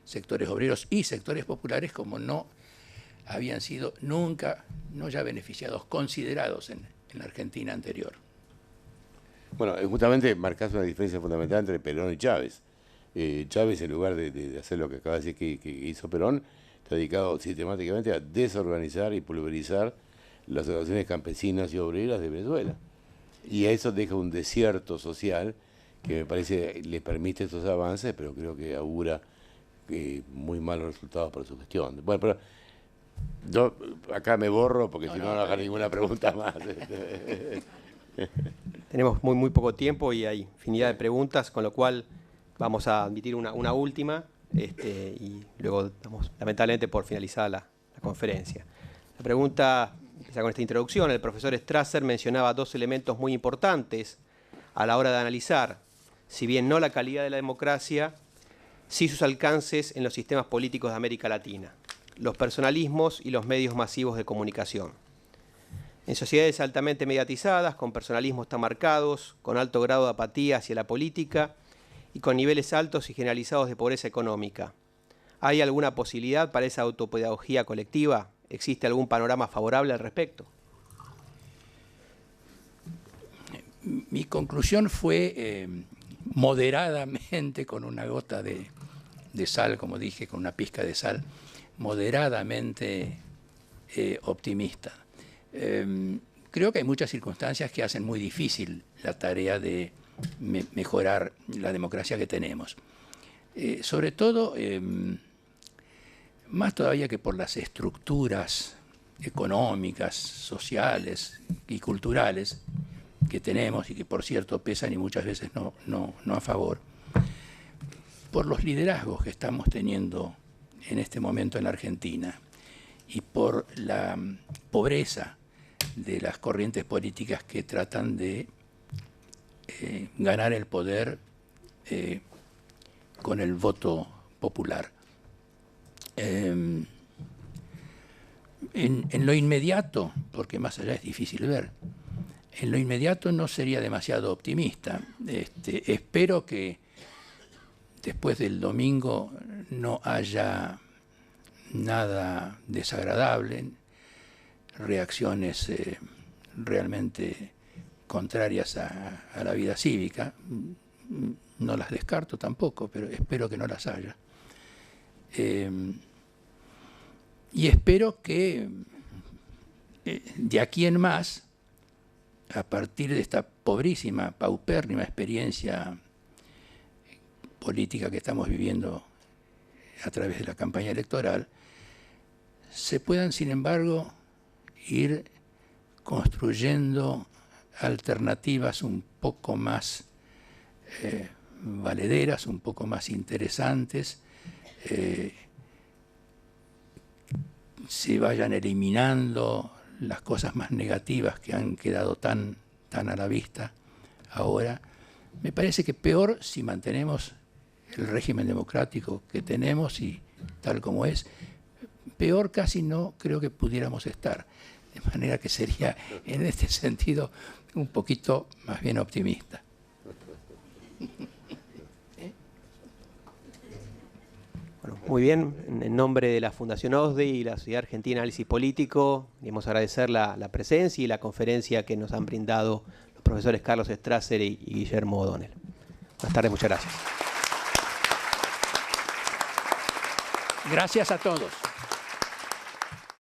sectores obreros y sectores populares como no habían sido nunca, no ya beneficiados, considerados en la Argentina anterior. Bueno, justamente marcás una diferencia fundamental entre Perón y Chávez. Chávez, en lugar de hacer lo que acaba de decir que hizo Perón, está dedicado sistemáticamente a desorganizar y pulverizar las organizaciones campesinas y obreras de Venezuela. Y a eso deja un desierto social que me parece le permite estos avances, pero creo que augura muy malos resultados para su gestión. Bueno, pero yo acá me borro porque si no haga ninguna pregunta más. Tenemos muy poco tiempo y hay infinidad de preguntas, con lo cual vamos a admitir una última y luego damos lamentablemente por finalizada la conferencia. La pregunta empieza con esta introducción. El profesor Strasser mencionaba dos elementos muy importantes a la hora de analizar, si bien no la calidad de la democracia, sí sus alcances en los sistemas políticos de América Latina, los personalismos y los medios masivos de comunicación. En sociedades altamente mediatizadas, con personalismos tan marcados, con alto grado de apatía hacia la política y con niveles altos y generalizados de pobreza económica, ¿hay alguna posibilidad para esa autopedagogía colectiva? ¿Existe algún panorama favorable al respecto? Mi conclusión fue moderadamente, con una gota de sal, como dije, con una pizca de sal, moderadamente optimista. Creo que hay muchas circunstancias que hacen muy difícil la tarea de mejorar la democracia que tenemos. Sobre todo, más todavía que por las estructuras económicas, sociales y culturales que tenemos, y que por cierto pesan y muchas veces no a favor, por los liderazgos que estamos teniendo en este momento en la Argentina y por la pobreza de las corrientes políticas que tratan de ganar el poder con el voto popular. En lo inmediato, porque más allá es difícil ver, en lo inmediato no sería demasiado optimista. Espero que después del domingo no haya nada desagradable, reacciones realmente contrarias a la vida cívica. No las descarto tampoco, pero espero que no las haya. Y espero que de aquí en más, a partir de esta pobrísima, paupérrima experiencia política que estamos viviendo a través de la campaña electoral, se puedan, sin embargo, ir construyendo alternativas un poco más valederas, un poco más interesantes, se vayan eliminando las cosas más negativas que han quedado tan a la vista ahora. Me parece que peor si mantenemos el régimen democrático que tenemos y tal como es, peor casi no creo que pudiéramos estar. De manera que sería en este sentido un poquito más bien optimista. Muy bien, en nombre de la Fundación OSDE y la Sociedad Argentina de Análisis Político, queremos agradecer la presencia y la conferencia que nos han brindado los profesores Carlos Strasser y Guillermo O'Donnell. Buenas tardes, muchas gracias. Gracias a todos.